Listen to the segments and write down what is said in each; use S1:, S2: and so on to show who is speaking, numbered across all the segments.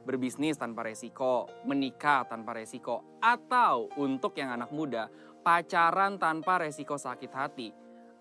S1: berbisnis tanpa resiko, menikah tanpa resiko, atau untuk yang anak muda, pacaran tanpa resiko sakit hati.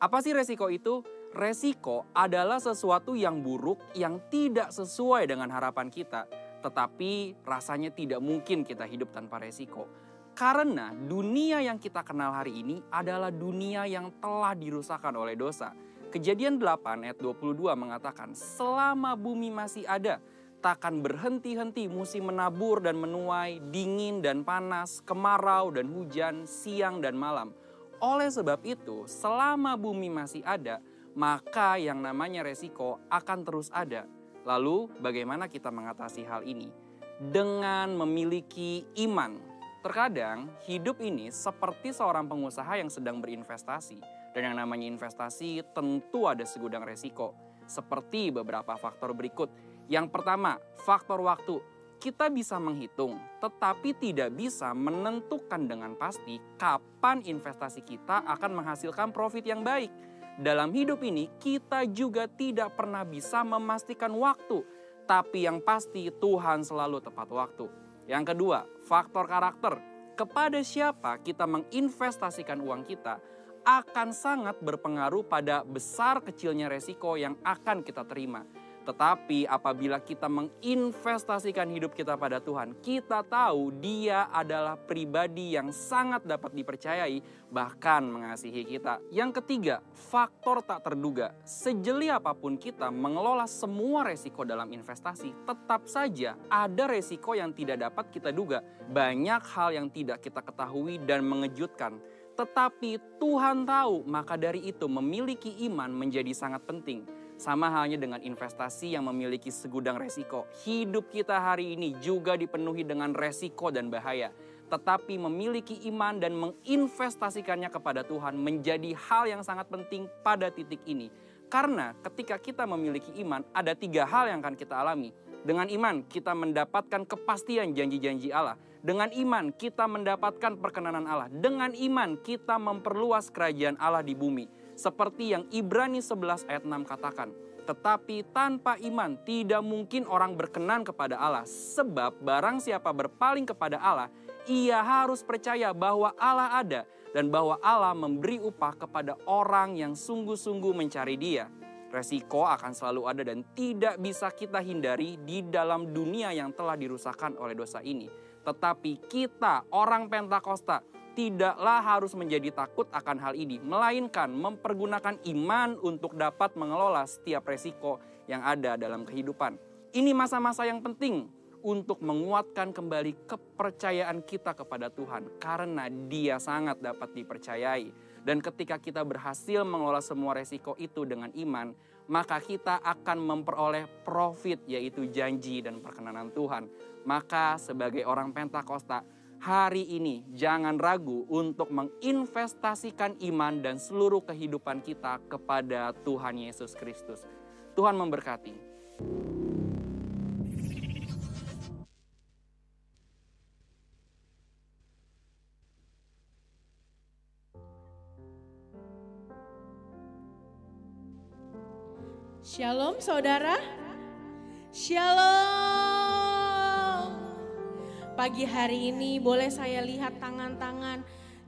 S1: Apa sih resiko itu? Resiko adalah sesuatu yang buruk yang tidak sesuai dengan harapan kita, tetapi rasanya tidak mungkin kita hidup tanpa resiko. Karena dunia yang kita kenal hari ini adalah dunia yang telah dirusakkan oleh dosa. Kejadian 8 ayat 22 mengatakan, selama bumi masih ada, takkan berhenti-henti musim menabur dan menuai, dingin dan panas, kemarau dan hujan, siang dan malam. Oleh sebab itu, selama bumi masih ada, maka yang namanya resiko akan terus ada. Lalu bagaimana kita mengatasi hal ini? Dengan memiliki iman. Terkadang hidup ini seperti seorang pengusaha yang sedang berinvestasi. Dan yang namanya investasi tentu ada segudang resiko. Seperti beberapa faktor berikut. Yang pertama, faktor waktu. Kita bisa menghitung, tetapi tidak bisa menentukan dengan pasti kapan investasi kita akan menghasilkan profit yang baik. Dalam hidup ini kita juga tidak pernah bisa memastikan waktu, tapi yang pasti Tuhan selalu tepat waktu. Yang kedua, faktor karakter. Kepada siapa kita menginvestasikan uang kita akan sangat berpengaruh pada besar kecilnya resiko yang akan kita terima. Tetapi apabila kita menginvestasikan hidup kita pada Tuhan, kita tahu Dia adalah pribadi yang sangat dapat dipercayai, bahkan mengasihi kita. Yang ketiga, faktor tak terduga. Sejeli apapun kita mengelola semua resiko dalam investasi, tetap saja ada resiko yang tidak dapat kita duga. Banyak hal yang tidak kita ketahui dan mengejutkan. Tetapi Tuhan tahu, maka dari itu memiliki iman menjadi sangat penting. Sama halnya dengan investasi yang memiliki segudang resiko. Hidup kita hari ini juga dipenuhi dengan resiko dan bahaya. Tetapi memiliki iman dan menginvestasikannya kepada Tuhan menjadi hal yang sangat penting pada titik ini. Karena ketika kita memiliki iman, ada 3 hal yang akan kita alami. Dengan iman kita mendapatkan kepastian janji-janji Allah. Dengan iman kita mendapatkan perkenanan Allah. Dengan iman kita memperluas kerajaan Allah di bumi. Seperti yang Ibrani 11 ayat 6 katakan. Tetapi tanpa iman tidak mungkin orang berkenan kepada Allah. Sebab barang siapa berpaling kepada Allah, ia harus percaya bahwa Allah ada. Dan bahwa Allah memberi upah kepada orang yang sungguh-sungguh mencari Dia. Resiko akan selalu ada dan tidak bisa kita hindari di dalam dunia yang telah dirusakkan oleh dosa ini. Tetapi kita, orang Pentakosta, tidaklah harus menjadi takut akan hal ini, melainkan mempergunakan iman untuk dapat mengelola setiap resiko yang ada dalam kehidupan. Ini masa-masa yang penting untuk menguatkan kembali kepercayaan kita kepada Tuhan, karena Dia sangat dapat dipercayai. Dan ketika kita berhasil mengelola semua resiko itu dengan iman, maka kita akan memperoleh profit, yaitu janji dan perkenanan Tuhan. Maka sebagai orang Pentakosta, hari ini jangan ragu untuk menginvestasikan iman dan seluruh kehidupan kita kepada Tuhan Yesus Kristus. Tuhan memberkati.
S2: Shalom saudara. Shalom. Pagi hari ini boleh saya lihat tangan-tangan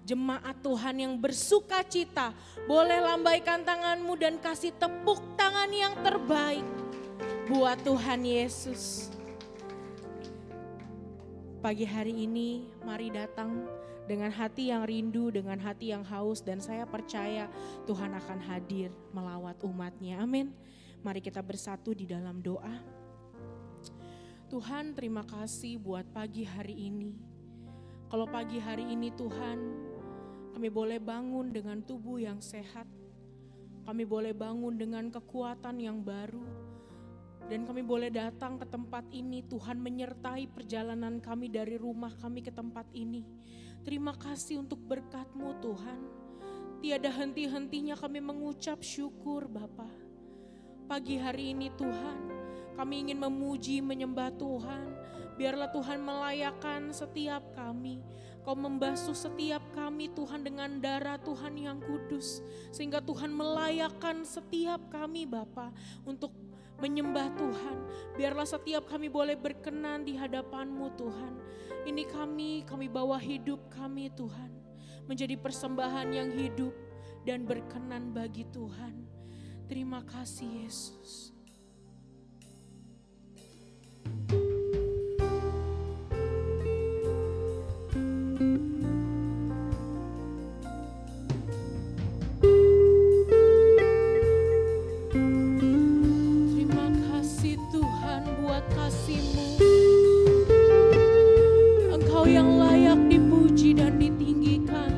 S2: jemaat Tuhan yang bersuka cita. Boleh lambaikan tanganmu dan kasih tepuk tangan yang terbaik buat Tuhan Yesus. Pagi hari ini mari datang dengan hati yang rindu, dengan hati yang haus, dan saya percaya Tuhan akan hadir melawat umatnya. Amin. Mari kita bersatu di dalam doa. Tuhan, terima kasih buat pagi hari ini. Kalau pagi hari ini Tuhan, kami boleh bangun dengan tubuh yang sehat. Kami boleh bangun dengan kekuatan yang baru. Dan kami boleh datang ke tempat ini, Tuhan menyertai perjalanan kami dari rumah kami ke tempat ini. Terima kasih untuk berkat-Mu Tuhan. Tiada henti-hentinya kami mengucap syukur Bapa. Pagi hari ini Tuhan, kami ingin memuji, menyembah Tuhan. Biarlah Tuhan melayakkan setiap kami. Kau membasuh setiap kami Tuhan dengan darah Tuhan yang kudus. Sehingga Tuhan melayakkan setiap kami Bapa untuk menyembah Tuhan. Biarlah setiap kami boleh berkenan di hadapan-Mu Tuhan. Ini kami bawa hidup kami Tuhan, menjadi persembahan yang hidup dan berkenan bagi Tuhan. Terima kasih Yesus. Terima kasih Tuhan buat kasih-Mu. Engkau yang layak dipuji dan ditinggikan.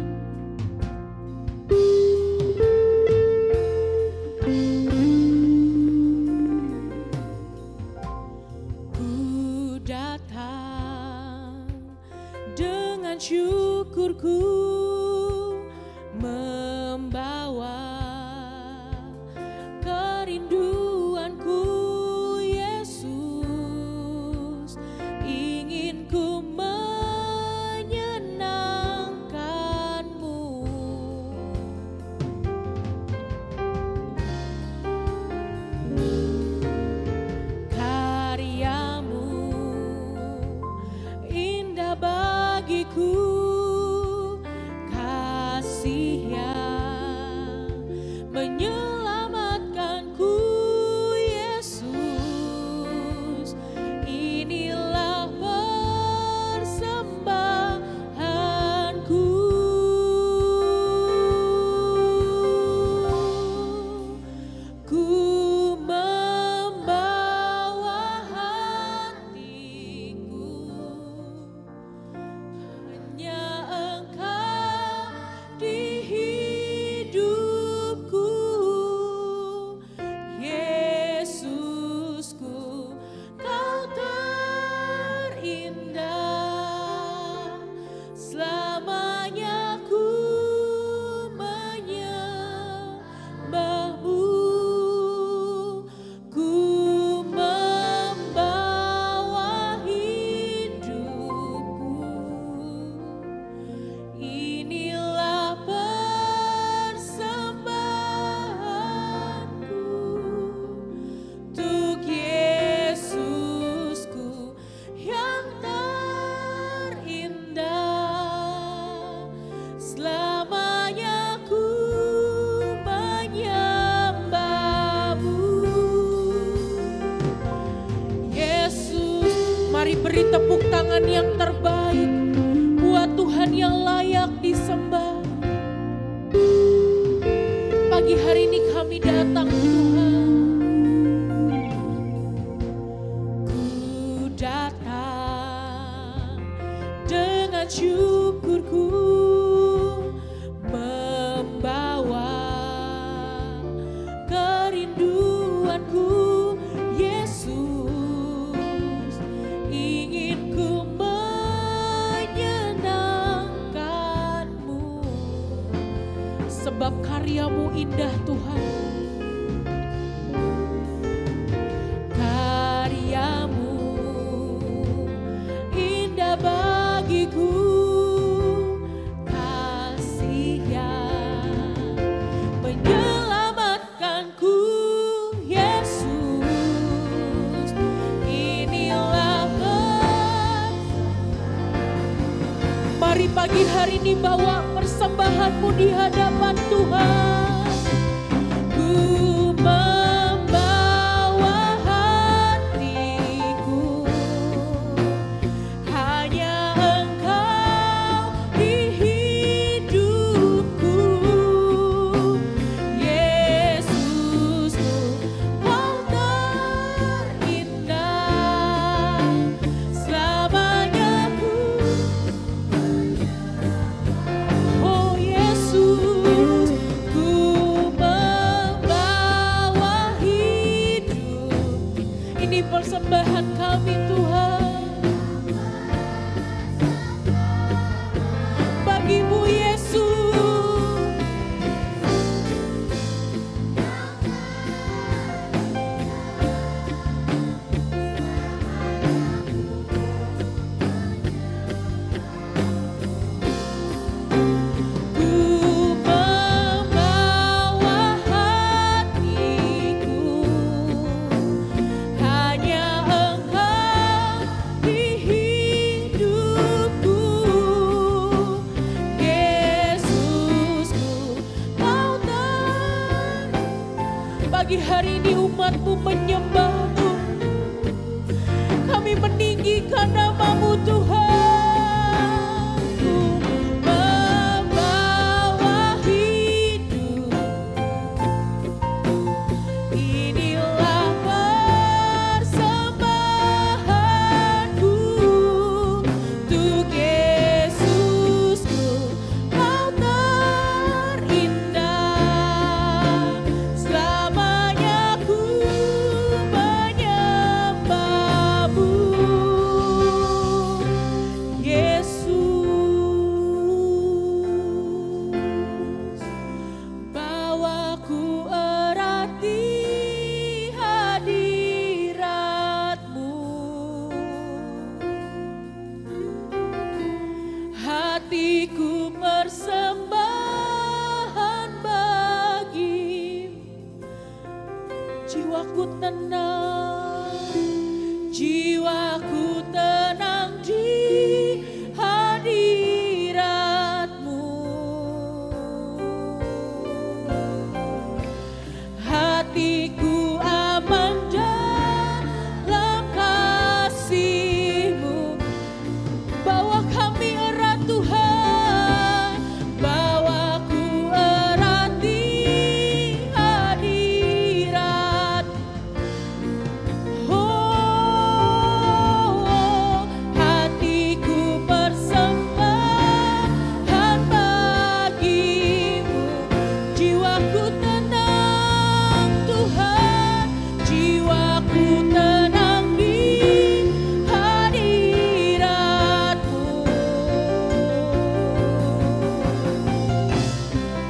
S2: Ku datang dengan syukurku, membawa kerinduanku Yesus, ingin ku menyenangkan-Mu. Karya-Mu indah bagiku, kasih yang menyelamatkanku Yesus, inilah persembahanku. Ku membawa hatiku, hanya Engkau di hidupku, Yesusku, Kau terindah. Selamanya ku menyembah-Mu, ku membawa hidupku, inilah persembahanku untuk Yesusku yang terindah. Selamanya ku menyembah-Mu. Yesus, mari beri tepuk tangan yang terbaik buat Tuhan yang layak disembah. Pagi hari ini kami datang Tuhan. Ku datang dengan syukurku, membawa kerinduanku Yesus, ingin ku menyenangkan-Mu. Sebab karya-Mu indah Tuhan. Karya-Mu indah bagiku, kasih yang menyelamatkanku Yesus, inilah mari pagi hari ini bawa persembahan-Mu di hadapan Tuhan. Ku membawa hatiku, hanya Engkau di hidupku, Yesusku, Kau terindah. Selamanya ku, oh Yesus, ku mau menyembah-Mu. Kami meninggikan nama-Mu Tuhan. Ku membawa hidup, inilah persembahanku untuk Yesusku. Kau terindah, selamanya ku menyembah-Mu. Yesus, bawaku erat di hadirat-Mu. Hatiku persembahan bagi-Mu. Jiwaku tenang, jiwaku tenang di hadirat-Mu. Hatiku aman dalam kasih-Mu. Bawa kami erat Tuhan, bawaku erat di hadirat. Oh, hatiku persembahan bagi-Mu. Jiwaku tenang Tuhan, jiwaku tenang di hadirat-Mu.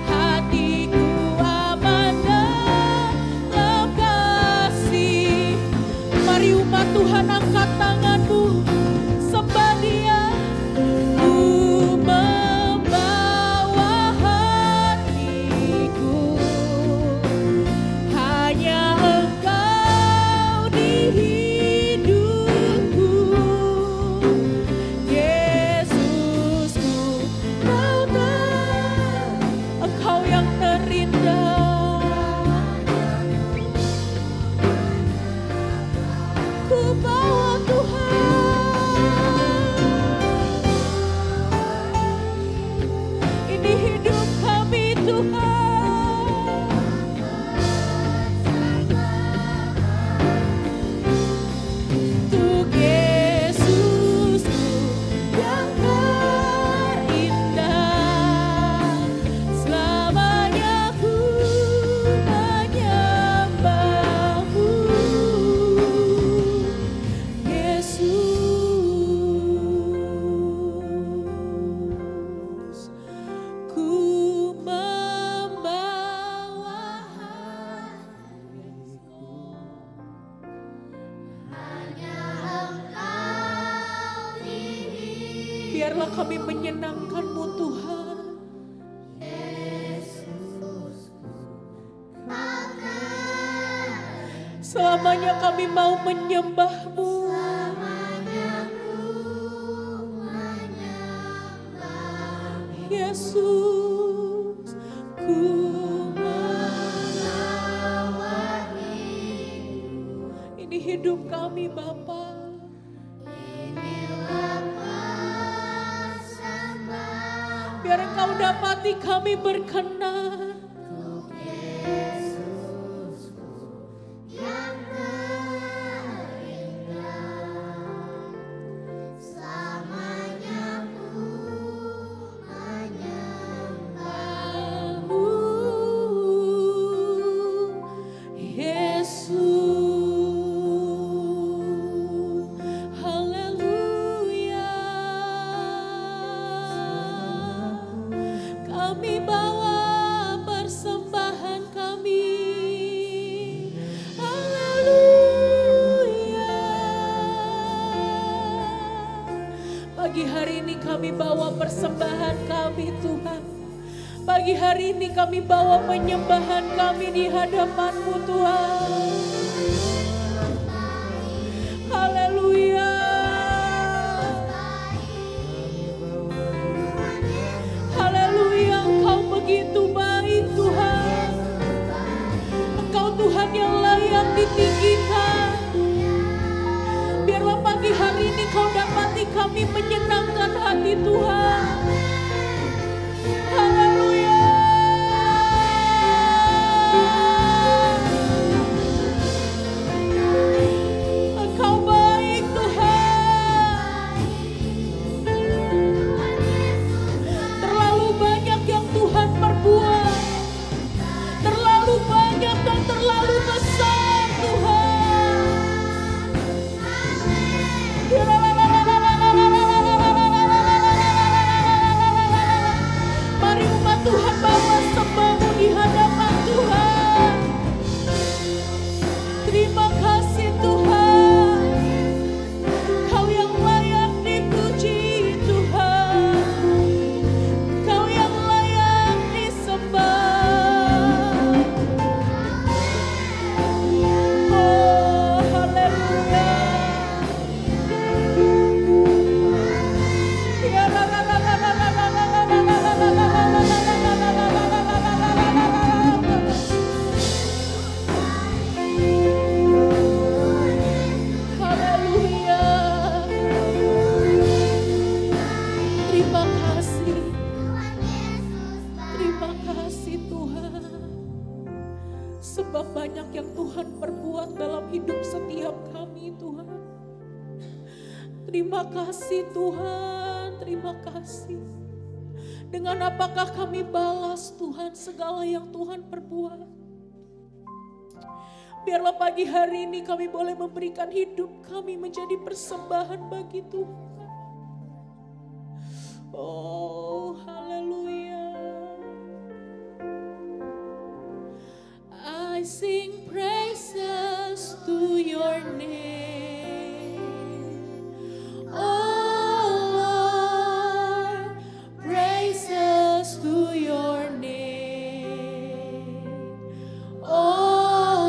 S2: Hatiku aman dalam kasih. Mari umat Tuhan angkat tanganmu, sembah Dia. Ku membawa hatiku, hanya Engkau di hidupku. Yesusku, Engkau yang terindah. Ku bawa Tuhan, ini hidup kami Tuhan. Untuk Yesusku yang terindah, selamanya ku menyembah-Mu. Yesus, ku membawa hatiku, biarlah kami menyenangkan-Mu Tuhan. Selamanya kami mau menyembah-Mu. Yesus, ku membawa hidup. Ini hidup kami Bapa. Biar Engkau dapati kami berkenan. Kami bawa persembahan kami. Haleluya. Pagi hari ini kami bawa persembahan kami Tuhan. Pagi hari ini kami bawa penyembahan kami di hadapan-Mu Tuhan. Haleluya. Haleluya, Engkau begitu baik Tuhan. Engkau Tuhan yang layak ditinggikan. kami menyenangkan hati Tuhan. Haleluya. Engkau baik Tuhan. Terlalu banyak yang Tuhan perbuat. Terlalu banyak dan terlalu besar Tuhan. Mari umat Tuhan bawa sembahmu di hadapan Tuhan. Terima kasih Tuhan. Kau yang layak dipuji Tuhan. Kau yang layak disembah. Oh, haleluya. Haleluya. Terima kasih. Terima kasih Tuhan. Sebab banyak yang Tuhan perbuat dalam hidup setiap kami Tuhan. Terima kasih Tuhan. Terima kasih. Dengan apakah kami balas Tuhan segala yang Tuhan perbuat. Biarlah pagi hari ini kami boleh memberikan hidup kami menjadi persembahan bagi Tuhan. Oh, haleluya. I sing praises to your name. Oh Lord, praises to your name. Oh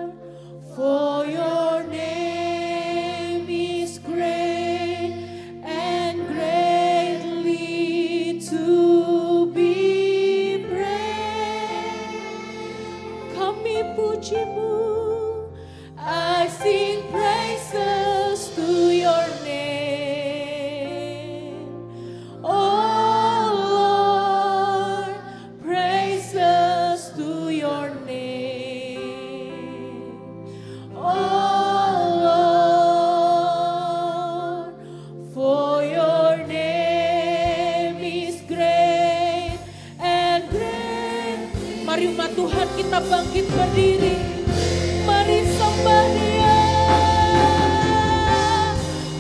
S2: Lord, for your name is great and greatly to be praised. Kami pujimu, I sing praises to your name. Oh Lord, praises to your name. Oh Lord, for your name is great and great. Mari umat Tuhan kita bangkit berdiri. Mari sembah Dia.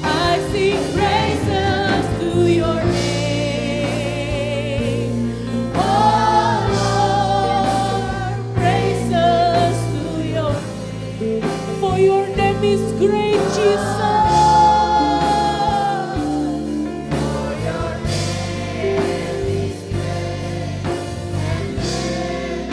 S2: I sing praises to your name. Oh Lord, praises to your name. For your name is great, Jesus. For your name is great and great.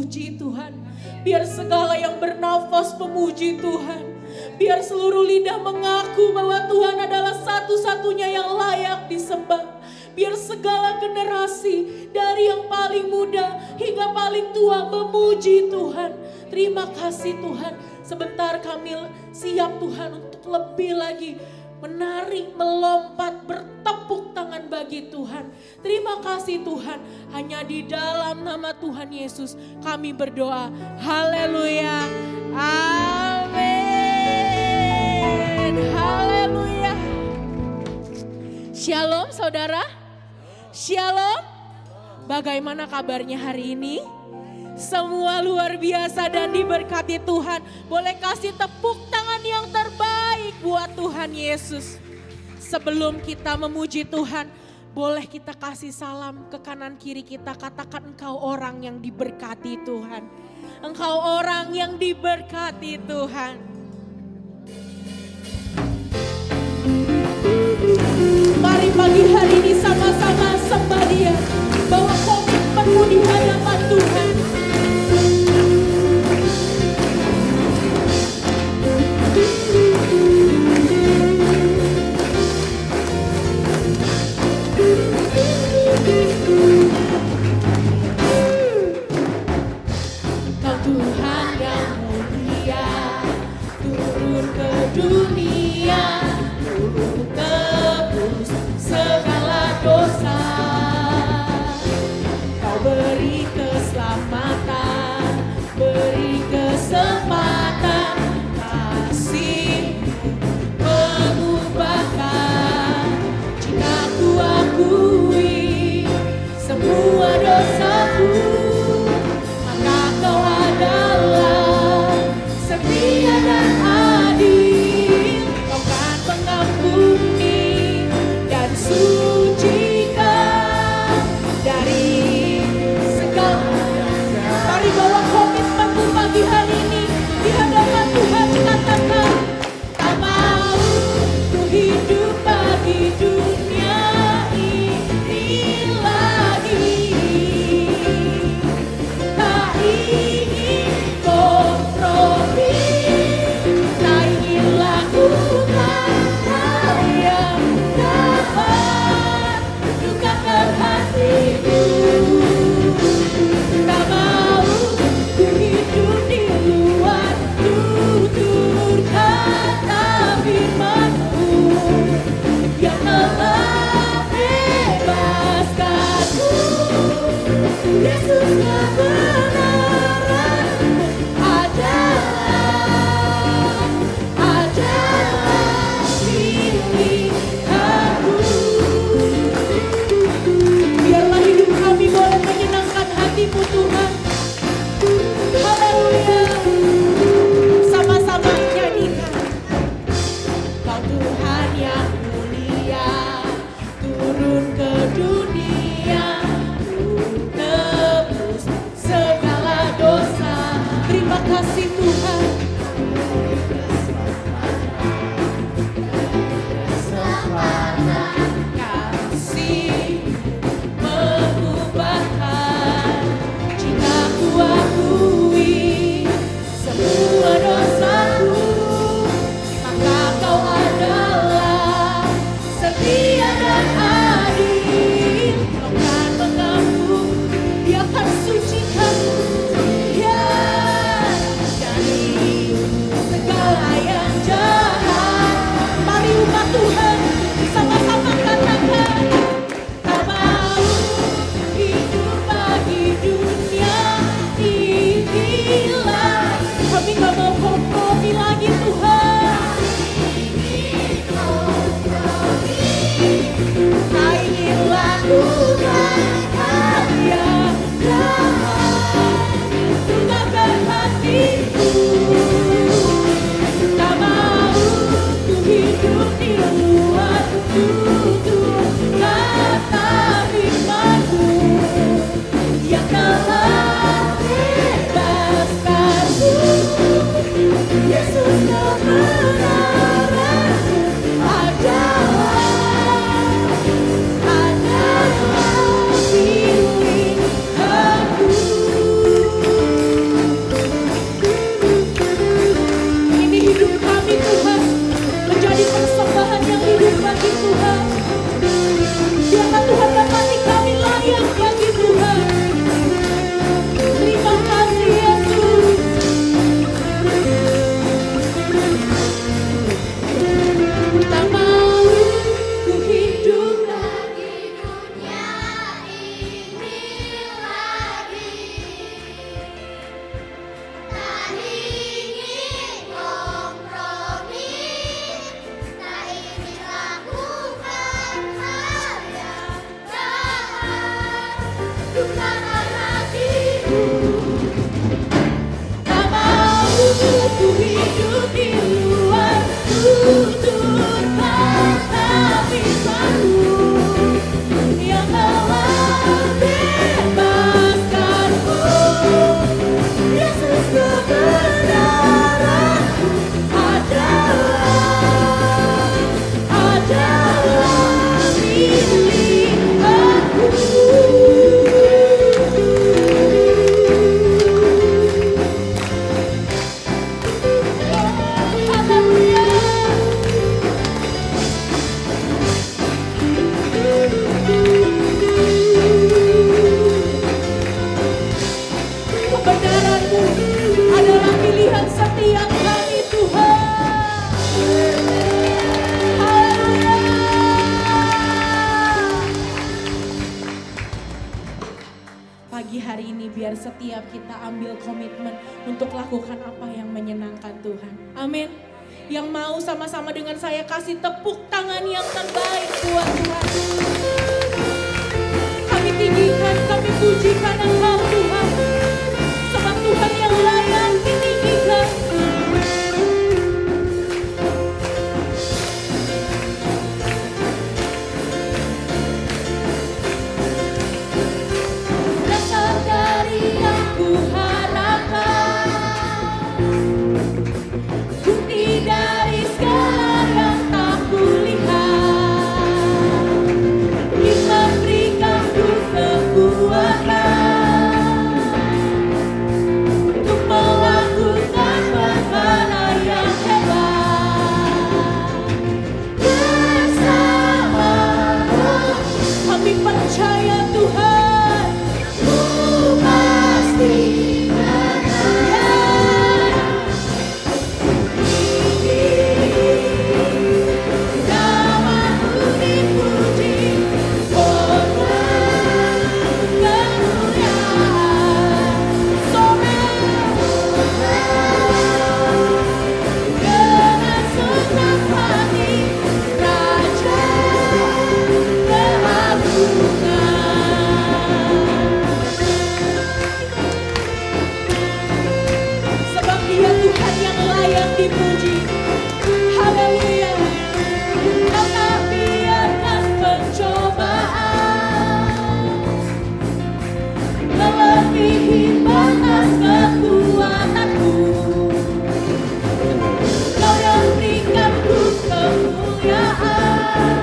S2: memuji Tuhan. Biar segala yang bernafas memuji Tuhan. Biar seluruh lidah mengaku bahwa Tuhan adalah satu-satunya yang layak disembah. Biar segala generasi dari yang paling muda hingga paling tua memuji Tuhan. Terima kasih Tuhan. Sebentar kami siap Tuhan untuk lebih lagi menari, melompat, bertepuk tangan bagi Tuhan. Terima kasih Tuhan. Hanya di dalam nama Tuhan Yesus kami berdoa. Haleluya. Amin. Haleluya. Shalom saudara. Shalom. Bagaimana kabarnya hari ini? Semua luar biasa dan diberkati Tuhan. Boleh kasih tepuk tangan yang terbaik buat Tuhan Yesus. Sebelum kita memuji Tuhan, boleh kita kasih salam ke kanan kiri kita. Katakan engkau orang yang diberkati Tuhan. Engkau orang yang diberkati Tuhan. Mari pagi hari ini sama-sama sembah Dia. Bawa komitmenmu di hadapan Tuhan. Kau Tuhan yang mulia, turun ke dunia, untuk tebus segala dosa. Kau beri keselamatan, beri kesempatan, kasih mengubahkan. Jika ku akui semua dosaku, maka Kau adalah setia dan adil. Kau kan mengampuni dan sucikan dari segala. Mari bawa komitmenmu pagi hari ini di hadapan Tuhan. Katakan, tak mau ku hidup bagi dunia ini lagi. Tak ingin kompromi, tak ingin lakukan hal yang dapat lukakan hatimu. Tak mau ku hidup di luar tutur kata firman-Mu yang telah bebaskanku. Yesus kebenaran adalah pilihanku. Biarlah hidup kami boleh menyenangkan hati-Mu Tuhan. Haleluya. Sama-sama nyanyikan. Kau Tuhan yang mulia, turun ke dunia, untuk tebus segala dosa. Terima kasih Tuhan. Kasih mengubahkan. Jika ku akui semua dosaku, maka Kau adalah setiap kita ambil komitmen untuk lakukan apa yang menyenangkan Tuhan. Amin. Yang mau sama-sama dengan saya kasih tepuk tangan yang terbaik buat Tuhan. Kami tinggikan, kami pujikan Engkau Tuhan. Sebab Tuhan yang layak ditinggikan. Dasar dari yang kuharapkan, bukti dari segala yang tak kulihat, ingin memberikanku kekuatan untuk melakukan perkara yang hebat. Bersamamu kami percaya Tuhan, ku pasti menang. Namamu dipuji, hormat, kemuliaan, dengan senang hati, Raja keagungan. Sebab Dia Tuhan yang layak dipuji. Haleluya. Kau tak biarkan pencobaan melebihi batas kekuatanku. Kau yang berikanku kemuliaan,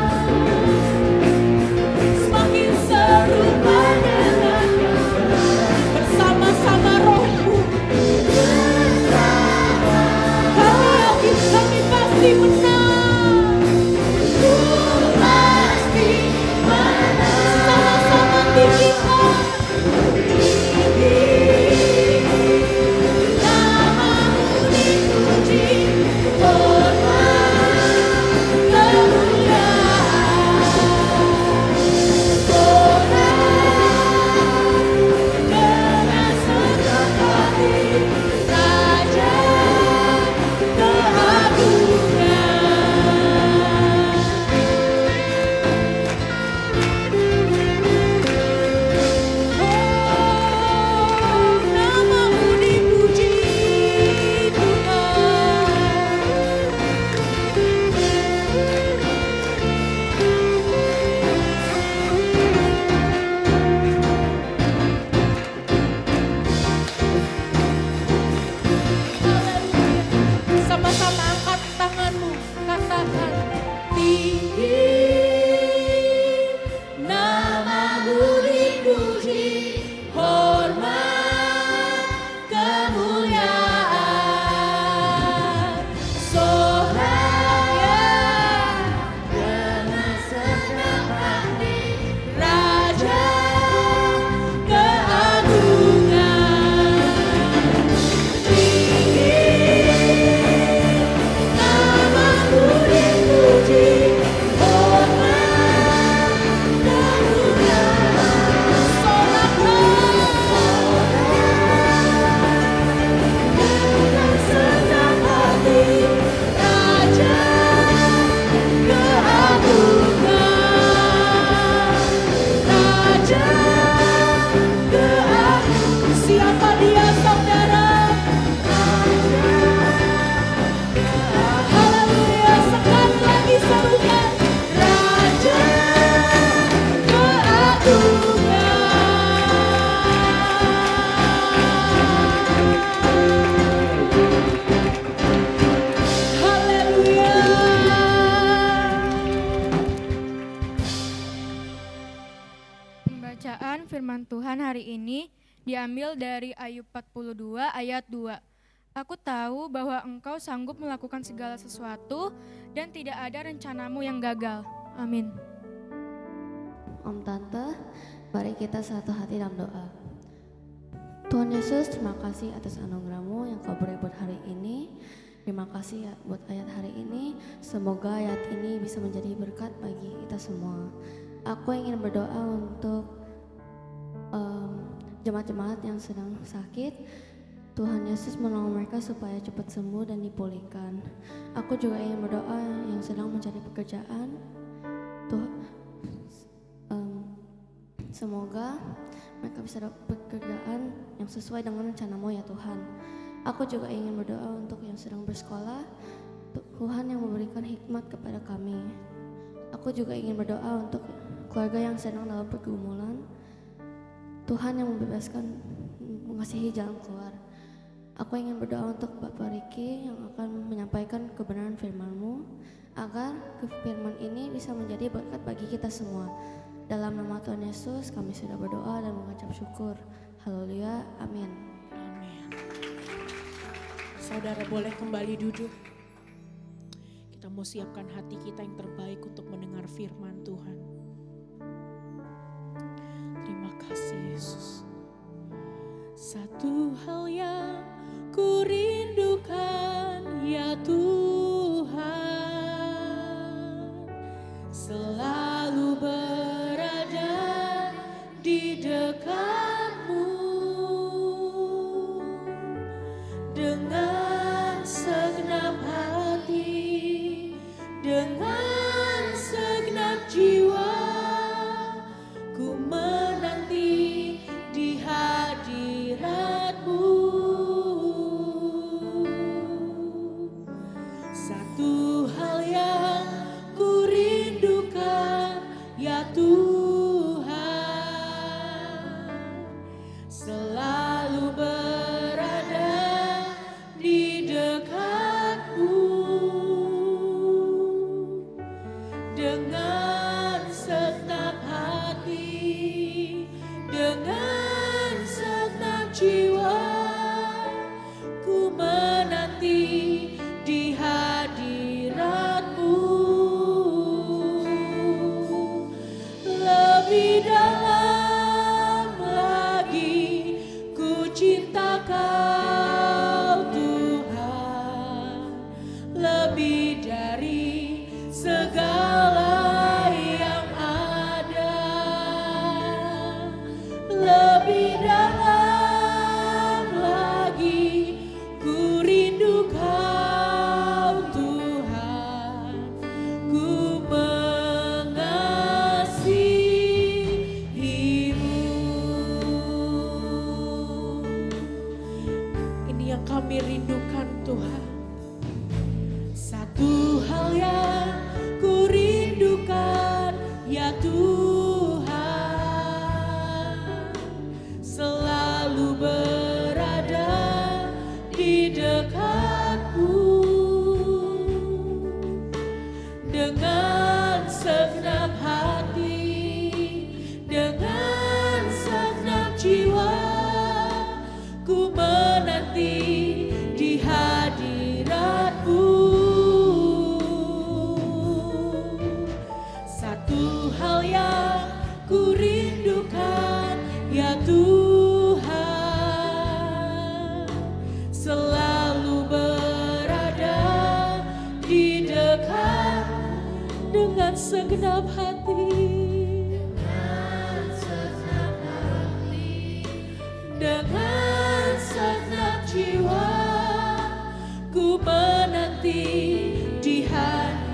S2: semakin serupa dengannya. Bersama-sama Rohmu, kami yakin kami pasti menang. Ku pasti menang. Sama-sama tinggikan. Namamu dipuji, hormat, kemuliaan, dengan senang hati, Raja keagungan. Namamu dipuji Tuhan. Sama-sama angkat tanganmu, katakan tinggi. Namamu dipuji, hormat, kemuliaan, soraya, dengan senang hati, Raja keagungan. Namamu dipuji, hormat, kemuliaan, dengan senang hati, Raja keagungan, Raja keagungan. Siapa Dia, saudara? Haleluya, sekali lagi serukan, Raja keagungan. Haleluya.
S3: Pembacaan firman Tuhan hari ini diambil dari Ayub 42 ayat 2. Aku tahu bahwa engkau sanggup melakukan segala sesuatu dan tidak ada rencanamu yang gagal. Amin.
S4: Om Tante, mari kita satu hati dalam doa. Tuhan Yesus, terima kasih atas anugerah-Mu yang Kau beri buat hari ini. Terima kasih ya buat ayat hari ini. Semoga ayat ini bisa menjadi berkat bagi kita semua. Aku ingin berdoa untuk jemaat-jemaat yang sedang sakit. Tuhan Yesus menolong mereka supaya cepat sembuh dan dipulihkan. Aku juga ingin berdoa yang sedang mencari pekerjaan. Semoga mereka bisa dapat pekerjaan yang sesuai dengan rencana-Mu ya Tuhan. Aku juga ingin berdoa untuk yang sedang bersekolah. Tuhan yang memberikan hikmat kepada kami. Aku juga ingin berdoa untuk keluarga yang sedang dalam pergumulan. Tuhan yang membebaskan, mengasihi jalan keluar. Aku ingin berdoa untuk Bapak Riki yang akan menyampaikan kebenaran firman-Mu, agar firman ini bisa menjadi berkat bagi kita semua. Dalam nama Tuhan Yesus kami sudah berdoa dan mengucap syukur. Haleluya, amin.
S2: Amin. Saudara boleh kembali duduk. Kita mau siapkan hati kita yang terbaik untuk mendengar firman Tuhan. Terima kasih Yesus. Satu hal yang ku rindukan ya Tuhan, selalu berada di dekat-Mu dengan segenap hati, dengan segenap jiwa, ku menanti di hadirat-Mu. Satu hal yang ku rindukan ya Tuhan, selalu berada di dekat-Mu dengan segenap hati, dengan segenap jiwa, ku menanti di hadirat-Mu. Lebih dalam lagi ku cinta Kau Tuhan, lebih dari segala yang ada. Lebih dalam lagi ku rindu Kau Tuhan, ku mengasihi-Mu. Ini yang kami rindukan Tuhan. Satu hal yang ku rindukan ya Tuhan, selalu berada di dekat-Mu dengan segenap hati, dengan segenap jiwa, ku menanti di hadirat-Mu. Satu hal yang ku rindukan ya Tuhan, selalu berada di dekat dengan segenap hati, dengan segenap jiwa, ku menanti di hadirat-Mu.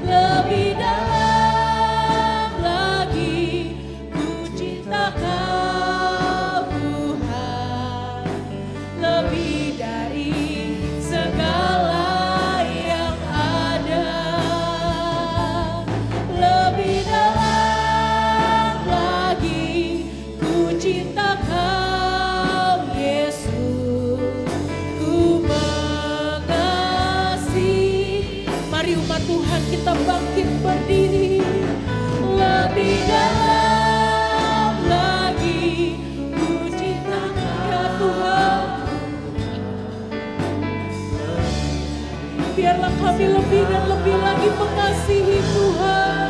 S2: Lebih dalam lagi ku cinta Kau Tuhan, lebih dari segala yang ada. Lebih dalam lagi ku cinta Kau Yesus, ku mengasihi. Mari umat Tuhan kita bangkit berdiri. Lebih dalam lagi ku cinta ya Tuhan. Biarlah kami lebih dan lebih lagi mengasihi Tuhan.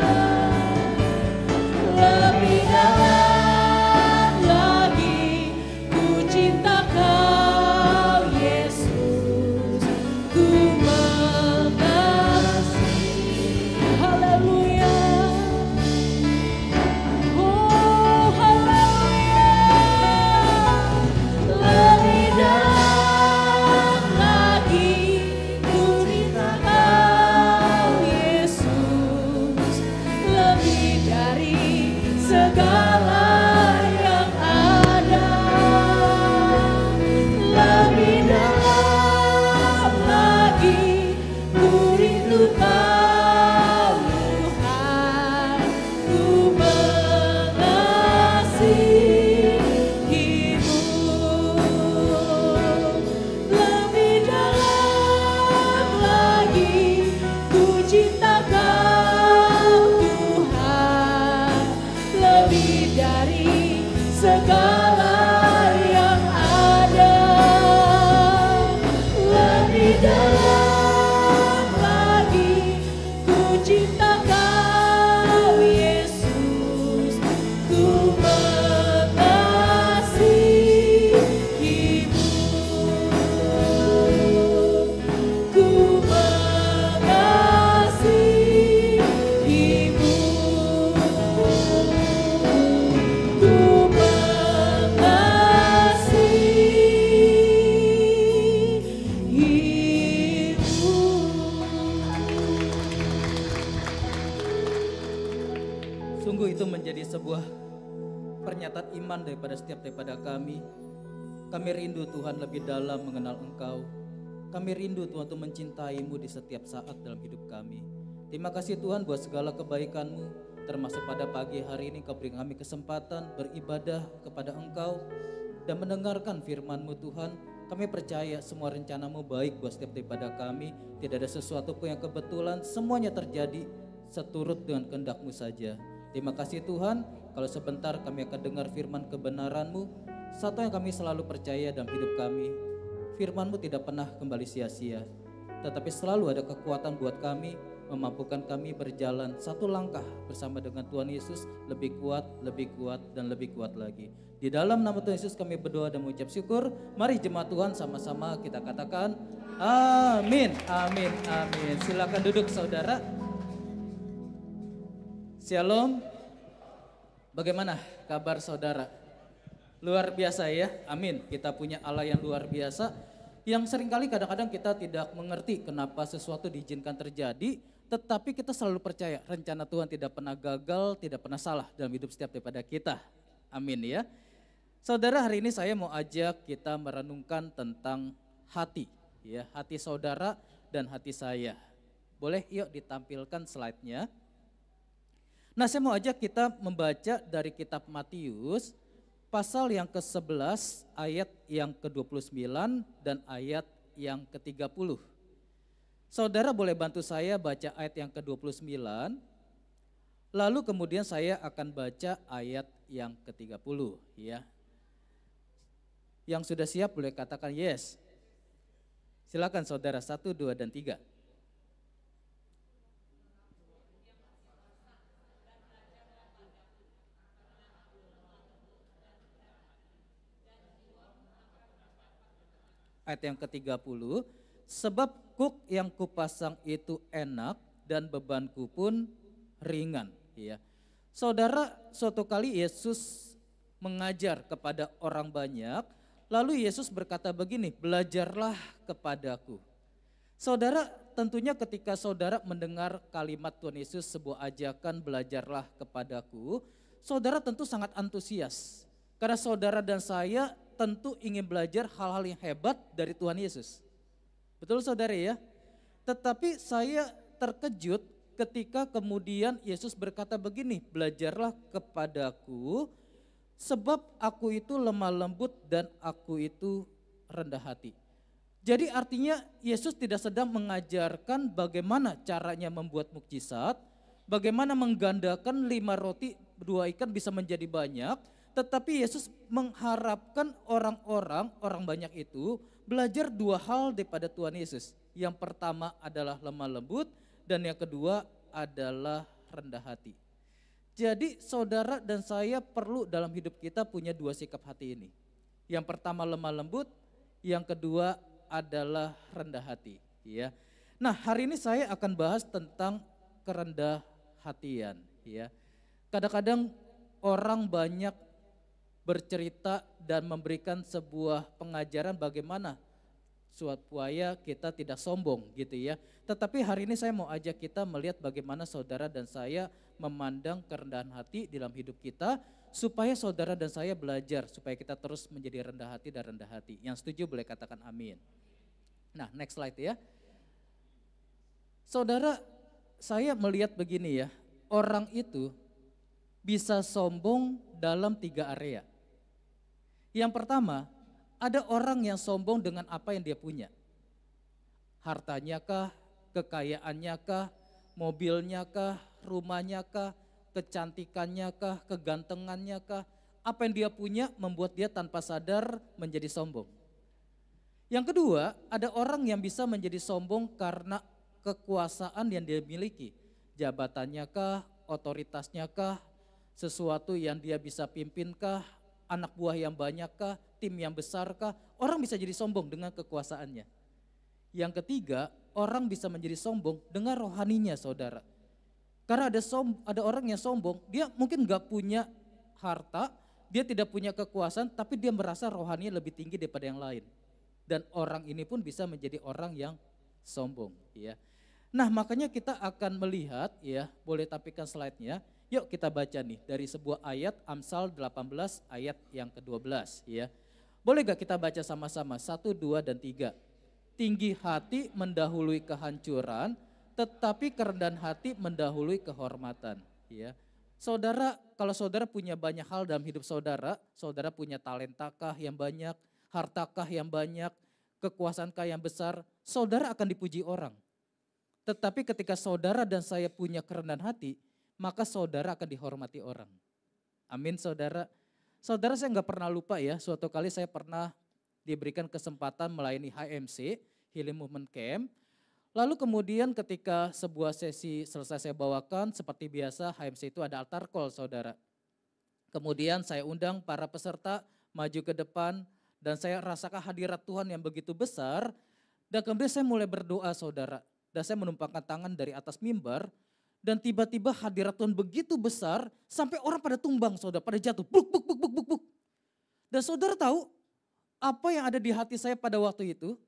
S2: Lebih dalam lagi ku cinta Kau Yesus, ku mengasihi. Haleluya. lagi ku cinta Kau Tuhan, lebih dari segala yang ada, lebih dalam lagi ku cinta Kau Yesus, ku mengasihimu, ku mengasihimu, ku mengasihimu.
S5: Sungguh itu menjadi sebuah pernyataan iman daripada kami. Kami rindu Tuhan lebih dalam mengenal Engkau. Kami rindu Tuhan untuk mencintai-Mu di setiap saat dalam hidup kami. Terima kasih Tuhan buat segala kebaikan-Mu, termasuk pada pagi hari ini Kau beri kami kesempatan beribadah kepada Engkau dan mendengarkan firman-Mu Tuhan. Kami percaya semua rencana-Mu baik buat setiap daripada kami. Tidak ada sesuatu pun yang kebetulan, semuanya terjadi seturut dengan kehendak-Mu saja. Terima kasih Tuhan, kalau sebentar kami akan dengar firman kebenaran-Mu. Satu yang kami selalu percaya dalam hidup kami, firman-Mu tidak pernah kembali sia-sia, tetapi selalu ada kekuatan buat kami, memampukan kami berjalan satu langkah bersama dengan Tuhan Yesus, lebih kuat, dan lebih kuat lagi. Di dalam nama Tuhan Yesus kami berdoa dan mengucap syukur. Mari jemaat Tuhan sama-sama kita katakan amin, amin, amin. Silakan duduk saudara. Shalom. Bagaimana kabar saudara? Luar biasa ya, amin. Kita punya Allah yang luar biasa, yang seringkali kadang-kadang kita tidak mengerti kenapa sesuatu diizinkan terjadi, tetapi kita selalu percaya rencana Tuhan tidak pernah gagal, tidak pernah salah dalam hidup setiap daripada kita. Amin ya. Saudara, hari ini saya mau ajak kita merenungkan tentang hati, ya, hati saudara dan hati saya. Boleh yuk ditampilkan slide-nya. Nah, saya mau ajak kita membaca dari kitab Matius pasal yang ke-11 ayat yang ke-29 dan ayat yang ke-30. Saudara boleh bantu saya baca ayat yang ke-29, lalu kemudian saya akan baca ayat yang ke-30 ya. Yang sudah siap boleh katakan yes. Silakan saudara, 1, 2, dan 3. Ayat yang ke-30, sebab kuk yang kupasang itu enak dan bebanku pun ringan. Ya. Saudara, suatu kali Yesus mengajar kepada orang banyak, lalu Yesus berkata begini, belajarlah kepadaku. Saudara, tentunya ketika saudara mendengar kalimat Tuhan Yesus, sebuah ajakan belajarlah kepadaku, saudara tentu sangat antusias. Karena saudara dan saya tentu ingin belajar hal-hal yang hebat dari Tuhan Yesus. Betul saudara ya? Tetapi saya terkejut ketika kemudian Yesus berkata begini, belajarlah kepadaku sebab aku itu lemah lembut dan aku itu rendah hati. Jadi artinya Yesus tidak sedang mengajarkan bagaimana caranya membuat mukjizat, bagaimana menggandakan 5 roti 2 ikan bisa menjadi banyak, tetapi Yesus mengharapkan orang banyak itu belajar 2 hal daripada Tuhan Yesus. Yang pertama adalah lemah lembut dan yang kedua adalah rendah hati. Jadi saudara dan saya perlu dalam hidup kita punya 2 sikap hati ini. Yang pertama lemah lembut, yang kedua adalah rendah hati. Ya. Nah, hari ini saya akan bahas tentang kerendah hatian. Ya. Kadang-kadang orang banyak bercerita dan memberikan sebuah pengajaran bagaimana supaya kita tidak sombong gitu ya. Tetapi hari ini saya mau ajak kita melihat bagaimana saudara dan saya memandang kerendahan hati dalam hidup kita, supaya saudara dan saya belajar supaya kita terus menjadi rendah hati dan rendah hati. Yang setuju boleh katakan amin. Nah, next slide ya. Saudara, saya melihat begini ya, orang itu bisa sombong dalam 3 area. Yang pertama, ada orang yang sombong dengan apa yang dia punya. Hartanya kah, kekayaannya kah, mobilnya kah, rumahnya kah, kecantikannya kah, kegantengannya kah. Apa yang dia punya membuat dia tanpa sadar menjadi sombong. Yang kedua, ada orang yang bisa menjadi sombong karena kekuasaan yang dia miliki. Jabatannya kah, otoritasnya kah, sesuatu yang dia bisa pimpin kah, anak buah yang banyak kah, tim yang besar kah. Orang bisa jadi sombong dengan kekuasaannya. Yang ketiga, orang bisa menjadi sombong dengan rohaninya, saudara. Karena ada orang yang sombong, dia mungkin gak punya harta, dia tidak punya kekuasaan, tapi dia merasa rohaninya lebih tinggi daripada yang lain. Dan orang ini pun bisa menjadi orang yang sombong, ya. Nah, makanya kita akan melihat, ya, boleh tampilkan slide-nya. Yuk kita baca nih dari sebuah ayat Amsal 18 ayat yang ke-12, ya. Boleh gak kita baca sama-sama? 1, 2, dan 3. Tinggi hati mendahului kehancuran, tetapi kerendahan hati mendahului kehormatan, ya. Saudara, kalau saudara punya banyak hal dalam hidup saudara, saudara punya talentakah yang banyak, hartakah yang banyak, kekuasaankah yang besar, saudara akan dipuji orang. Tetapi ketika saudara dan saya punya kerendahan hati, maka saudara akan dihormati orang. Amin, saudara. Saudara, saya nggak pernah lupa ya, suatu kali saya pernah diberikan kesempatan melayani HMC, Healing Movement Camp. Lalu kemudian ketika sebuah sesi selesai saya bawakan, seperti biasa HMC itu ada altar call, saudara. Kemudian saya undang para peserta maju ke depan, dan saya rasakan hadirat Tuhan yang begitu besar. Dan kemudian saya mulai berdoa, saudara. Dan saya menumpangkan tangan dari atas mimbar. Dan tiba-tiba hadirat Tuhan begitu besar, sampai orang pada tumbang, saudara, pada jatuh. Buk, buk, buk, buk, buk, buk. Dan saudara tahu apa yang ada di hati saya pada waktu itu?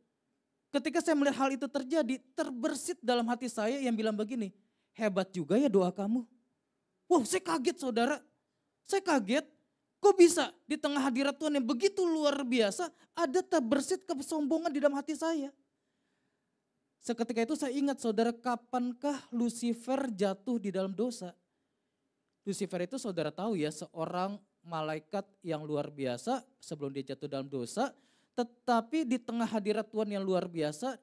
S5: Ketika saya melihat hal itu terjadi, terbersit dalam hati saya yang bilang begini, hebat juga ya doa kamu. Wow, saya kaget, saudara. Saya kaget. Kok bisa di tengah hadirat Tuhan yang begitu luar biasa, ada terbersit kesombongan di dalam hati saya. Seketika itu saya ingat, saudara, kapankah Lucifer jatuh di dalam dosa? Lucifer itu saudara tahu ya, seorang malaikat yang luar biasa sebelum dia jatuh dalam dosa. Tetapi di tengah hadirat Tuhan yang luar biasa,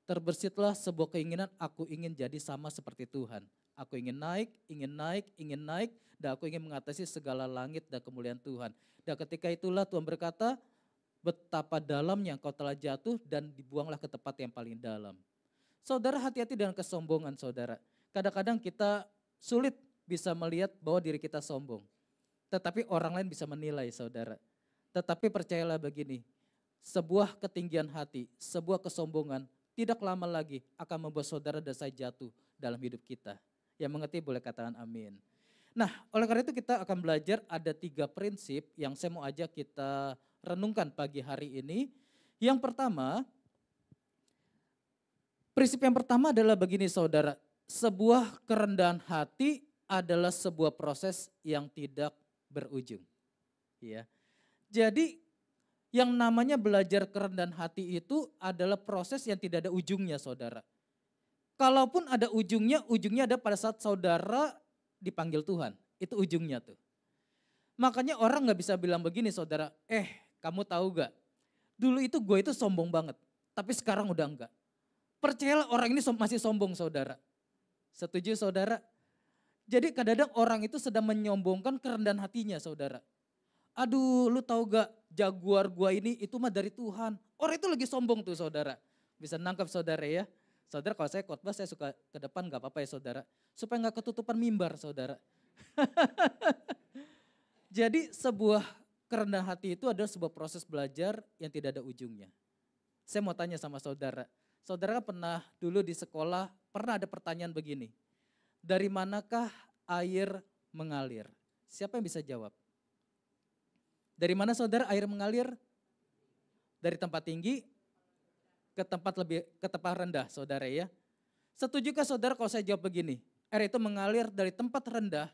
S5: terbersitlah sebuah keinginan, aku ingin jadi sama seperti Tuhan. Aku ingin naik, ingin naik, ingin naik, dan aku ingin mengatasi segala langit dan kemuliaan Tuhan. Dan ketika itulah Tuhan berkata, betapa dalamnya engkau telah jatuh dan dibuanglah ke tempat yang paling dalam. Saudara, hati-hati dengan kesombongan, saudara. Kadang-kadang kita sulit bisa melihat bahwa diri kita sombong. Tetapi orang lain bisa menilai, saudara. Tetapi percayalah begini, sebuah ketinggian hati, sebuah kesombongan tidak lama lagi akan membuat saudara dan saya jatuh dalam hidup kita. Yang mengerti boleh katakan amin. Nah, oleh karena itu kita akan belajar ada 3 prinsip yang saya mau ajak kita renungkan pagi hari ini. Yang pertama, prinsip yang pertama adalah begini, saudara. Sebuah kerendahan hati adalah sebuah proses yang tidak berujung. Ya. Jadi yang namanya belajar kerendahan hati itu adalah proses yang tidak ada ujungnya, saudara. Kalaupun ada ujungnya, ujungnya ada pada saat saudara dipanggil Tuhan. Itu ujungnya tuh. Makanya orang gak bisa bilang begini, saudara, kamu tahu gak? Dulu itu gue itu sombong banget, tapi sekarang udah enggak. Percayalah orang ini masih sombong, saudara. Setuju, saudara? Jadi kadang-kadang orang itu sedang menyombongkan kerendahan hatinya, saudara. Aduh, lu tahu gak, jaguar gua ini itu mah dari Tuhan. Orang itu lagi sombong tuh, saudara. Bisa nangkap, saudara, ya. Saudara, kalau saya khotbah saya suka ke depan gak apa-apa ya, saudara. Supaya gak ketutupan mimbar, saudara. Jadi sebuah kerendahan hati itu adalah sebuah proses belajar yang tidak ada ujungnya. Saya mau tanya sama saudara. Saudara pernah dulu di sekolah, pernah ada pertanyaan begini. Dari manakah air mengalir? Siapa yang bisa jawab? Dari mana, saudara, air mengalir? Dari tempat tinggi ke tempat rendah, saudara, ya. Setujukah saudara kalau saya jawab begini? Air itu mengalir dari tempat rendah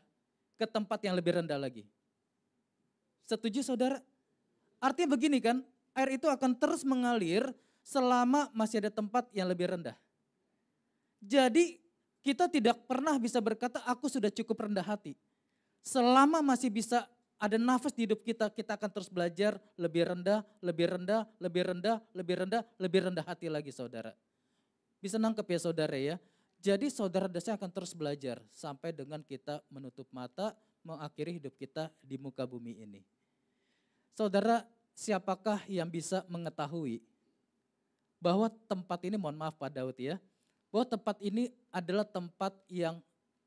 S5: ke tempat yang lebih rendah lagi. Setuju, saudara? Artinya begini kan, air itu akan terus mengalir selama masih ada tempat yang lebih rendah. Jadi kita tidak pernah bisa berkata aku sudah cukup rendah hati. Selama masih bisa ada nafas di hidup kita, kita akan terus belajar lebih rendah, lebih rendah, lebih rendah, lebih rendah, lebih rendah hati lagi, saudara. Bisa nangkep ya saudara ya. Jadi saudara dan saya akan terus belajar sampai dengan kita menutup mata, mengakhiri hidup kita di muka bumi ini. Saudara, siapakah yang bisa mengetahui bahwa tempat ini, mohon maaf Pak Daud ya, bahwa tempat ini adalah tempat yang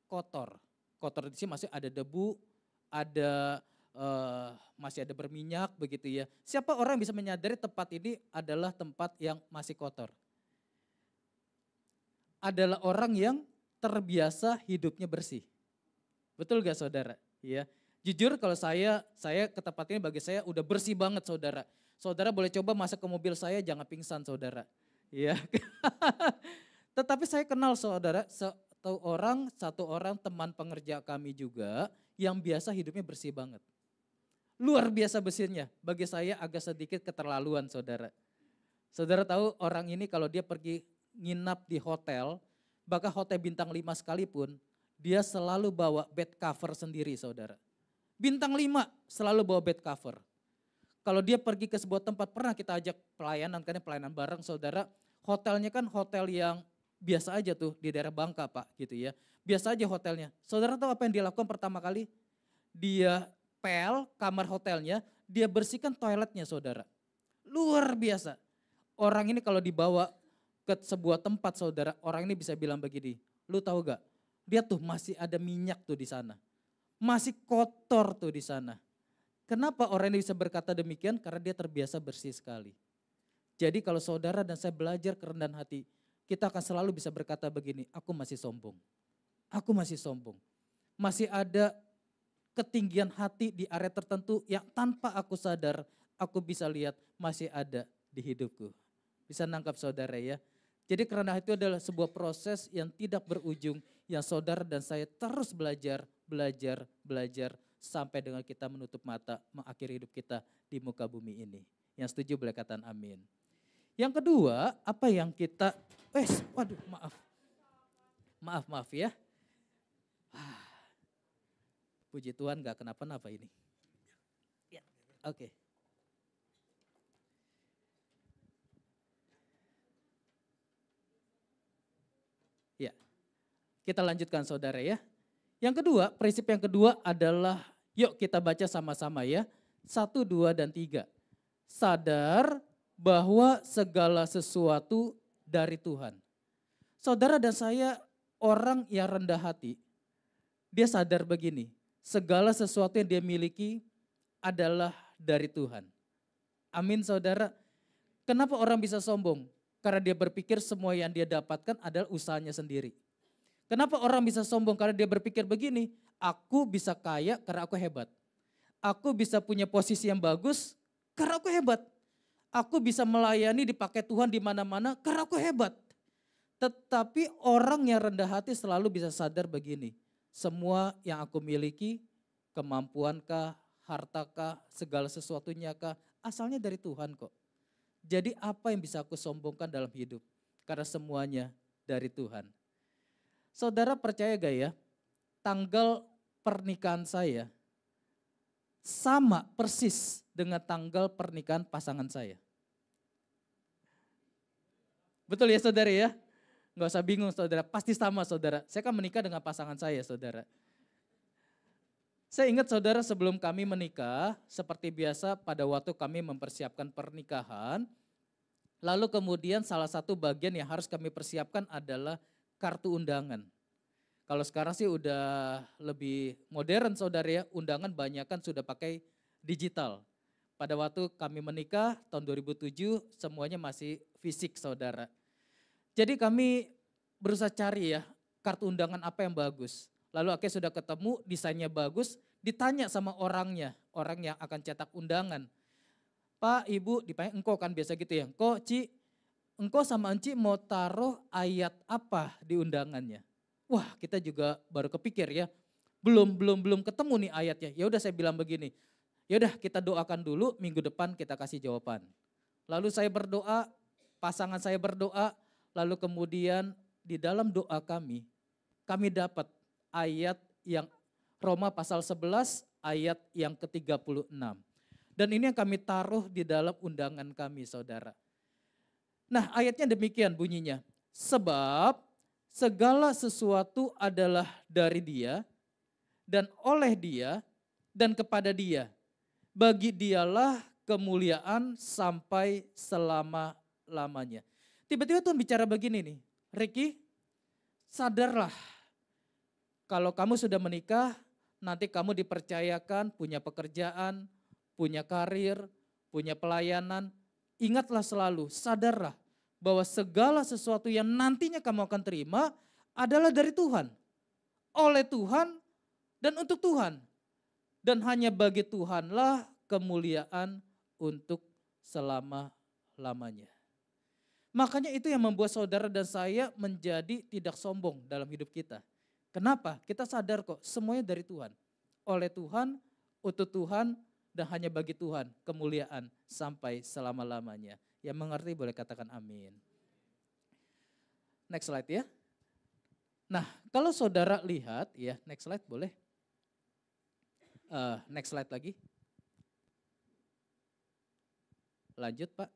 S5: kotor. Kotor di sini masih ada debu, ada masih ada berminyak begitu ya. Siapa orang yang bisa menyadari tempat ini adalah tempat yang masih kotor? Adalah orang yang terbiasa hidupnya bersih. Betul gak saudara? Ya. Jujur kalau saya ke tempat ini bagi saya udah bersih banget saudara. Saudara boleh coba masuk ke mobil saya, jangan pingsan saudara. Ya. Tetapi saya kenal saudara, satu orang teman pengerja kami juga yang biasa hidupnya bersih banget. Luar biasa bersihnya, bagi saya agak sedikit keterlaluan saudara. Saudara tahu orang ini kalau dia pergi nginap di hotel, bahkan hotel bintang 5 sekalipun, dia selalu bawa bed cover sendiri saudara. Bintang 5 selalu bawa bed cover. Kalau dia pergi ke sebuah tempat, pernah kita ajak pelayanan, karena pelayanan bareng saudara, hotelnya kan hotel yang biasa aja tuh di daerah Bangka Pak gitu ya. Biasa aja hotelnya. Saudara tahu apa yang dia lakukan pertama kali? Dia pel kamar hotelnya, dia bersihkan toiletnya saudara. Luar biasa. Orang ini kalau dibawa ke sebuah tempat saudara, orang ini bisa bilang begini, lu tahu gak? Dia tuh masih ada minyak tuh di sana. Masih kotor tuh di sana. Kenapa orang ini bisa berkata demikian? Karena dia terbiasa bersih sekali. Jadi kalau saudara dan saya belajar kerendahan hati, kita akan selalu bisa berkata begini, aku masih sombong. Aku masih sombong. Masih ada ketinggian hati di area tertentu yang tanpa aku sadar, aku bisa lihat masih ada di hidupku. Bisa nangkap saudara ya. Jadi karena itu adalah sebuah proses yang tidak berujung, yang saudara dan saya terus belajar sampai dengan kita menutup mata, mengakhiri hidup kita di muka bumi ini. Yang setuju boleh katakan amin. Yang kedua, apa yang kita, maaf ya. Puji Tuhan gak kenapa-napa ini. Ya, oke. Ya, kita lanjutkan saudara ya. Yang kedua, prinsip yang kedua adalah, yuk kita baca sama-sama ya. 1, 2, dan 3. Sadar bahwa segala sesuatu dari Tuhan. Saudara dan saya orang yang rendah hati, dia sadar begini, segala sesuatu yang dia miliki adalah dari Tuhan. Amin saudara. Kenapa orang bisa sombong? Karena dia berpikir semua yang dia dapatkan adalah usahanya sendiri. Kenapa orang bisa sombong? Karena dia berpikir begini, aku bisa kaya karena aku hebat. Aku bisa punya posisi yang bagus karena aku hebat. Aku bisa melayani dipakai Tuhan di mana-mana karena aku hebat. Tetapi orang yang rendah hati selalu bisa sadar begini, semua yang aku miliki, kemampuankah, hartakah, segala sesuatunya kah, asalnya dari Tuhan kok. Jadi apa yang bisa aku sombongkan dalam hidup? Karena semuanya dari Tuhan. Saudara percaya gak ya, tanggal pernikahan saya sama persis dengan tanggal pernikahan pasangan saya. Betul ya saudara ya? Gak usah bingung saudara, pasti sama saudara. Saya kan menikah dengan pasangan saya saudara. Saya ingat saudara sebelum kami menikah, seperti biasa pada waktu kami mempersiapkan pernikahan, lalu kemudian salah satu bagian yang harus kami persiapkan adalah kartu undangan. Kalau sekarang sih udah lebih modern saudara ya, undangan banyak kan sudah pakai digital. Pada waktu kami menikah tahun 2007 semuanya masih fisik saudara. Jadi kami berusaha cari ya kartu undangan apa yang bagus. Lalu akhirnya sudah ketemu, desainnya bagus, ditanya sama orangnya, orang yang akan cetak undangan. Pak, Ibu, dipanggil engkau kan biasa gitu ya. Engkau, Ci, engkau sama Enci mau taruh ayat apa di undangannya? Wah, kita juga baru kepikir ya. Belum ketemu nih ayatnya. Ya udah saya bilang begini. Ya udah kita doakan dulu, minggu depan kita kasih jawaban. Lalu saya berdoa, pasangan saya berdoa, lalu kemudian di dalam doa kami dapat ayat yang Roma pasal 11 ayat yang ke-36. Dan ini yang kami taruh di dalam undangan kami saudara. Nah ayatnya demikian bunyinya. Sebab segala sesuatu adalah dari Dia dan oleh Dia dan kepada Dia. Bagi Dialah kemuliaan sampai selama-lamanya. Tiba-tiba Tuhan bicara begini nih, Ricky, sadarlah kalau kamu sudah menikah, nanti kamu dipercayakan punya pekerjaan, punya karir, punya pelayanan. Ingatlah selalu, sadarlah bahwa segala sesuatu yang nantinya kamu akan terima adalah dari Tuhan, oleh Tuhan dan untuk Tuhan. Dan hanya bagi Tuhanlah kemuliaan untuk selama-lamanya. Makanya itu yang membuat saudara dan saya menjadi tidak sombong dalam hidup kita. Kenapa? Kita sadar kok semuanya dari Tuhan. Oleh Tuhan, untuk Tuhan, dan hanya bagi Tuhan kemuliaan sampai selama-lamanya. Yang mengerti boleh katakan amin. Next slide ya. Nah kalau saudara lihat ya, next slide boleh. Next slide lagi. Lanjut Pak.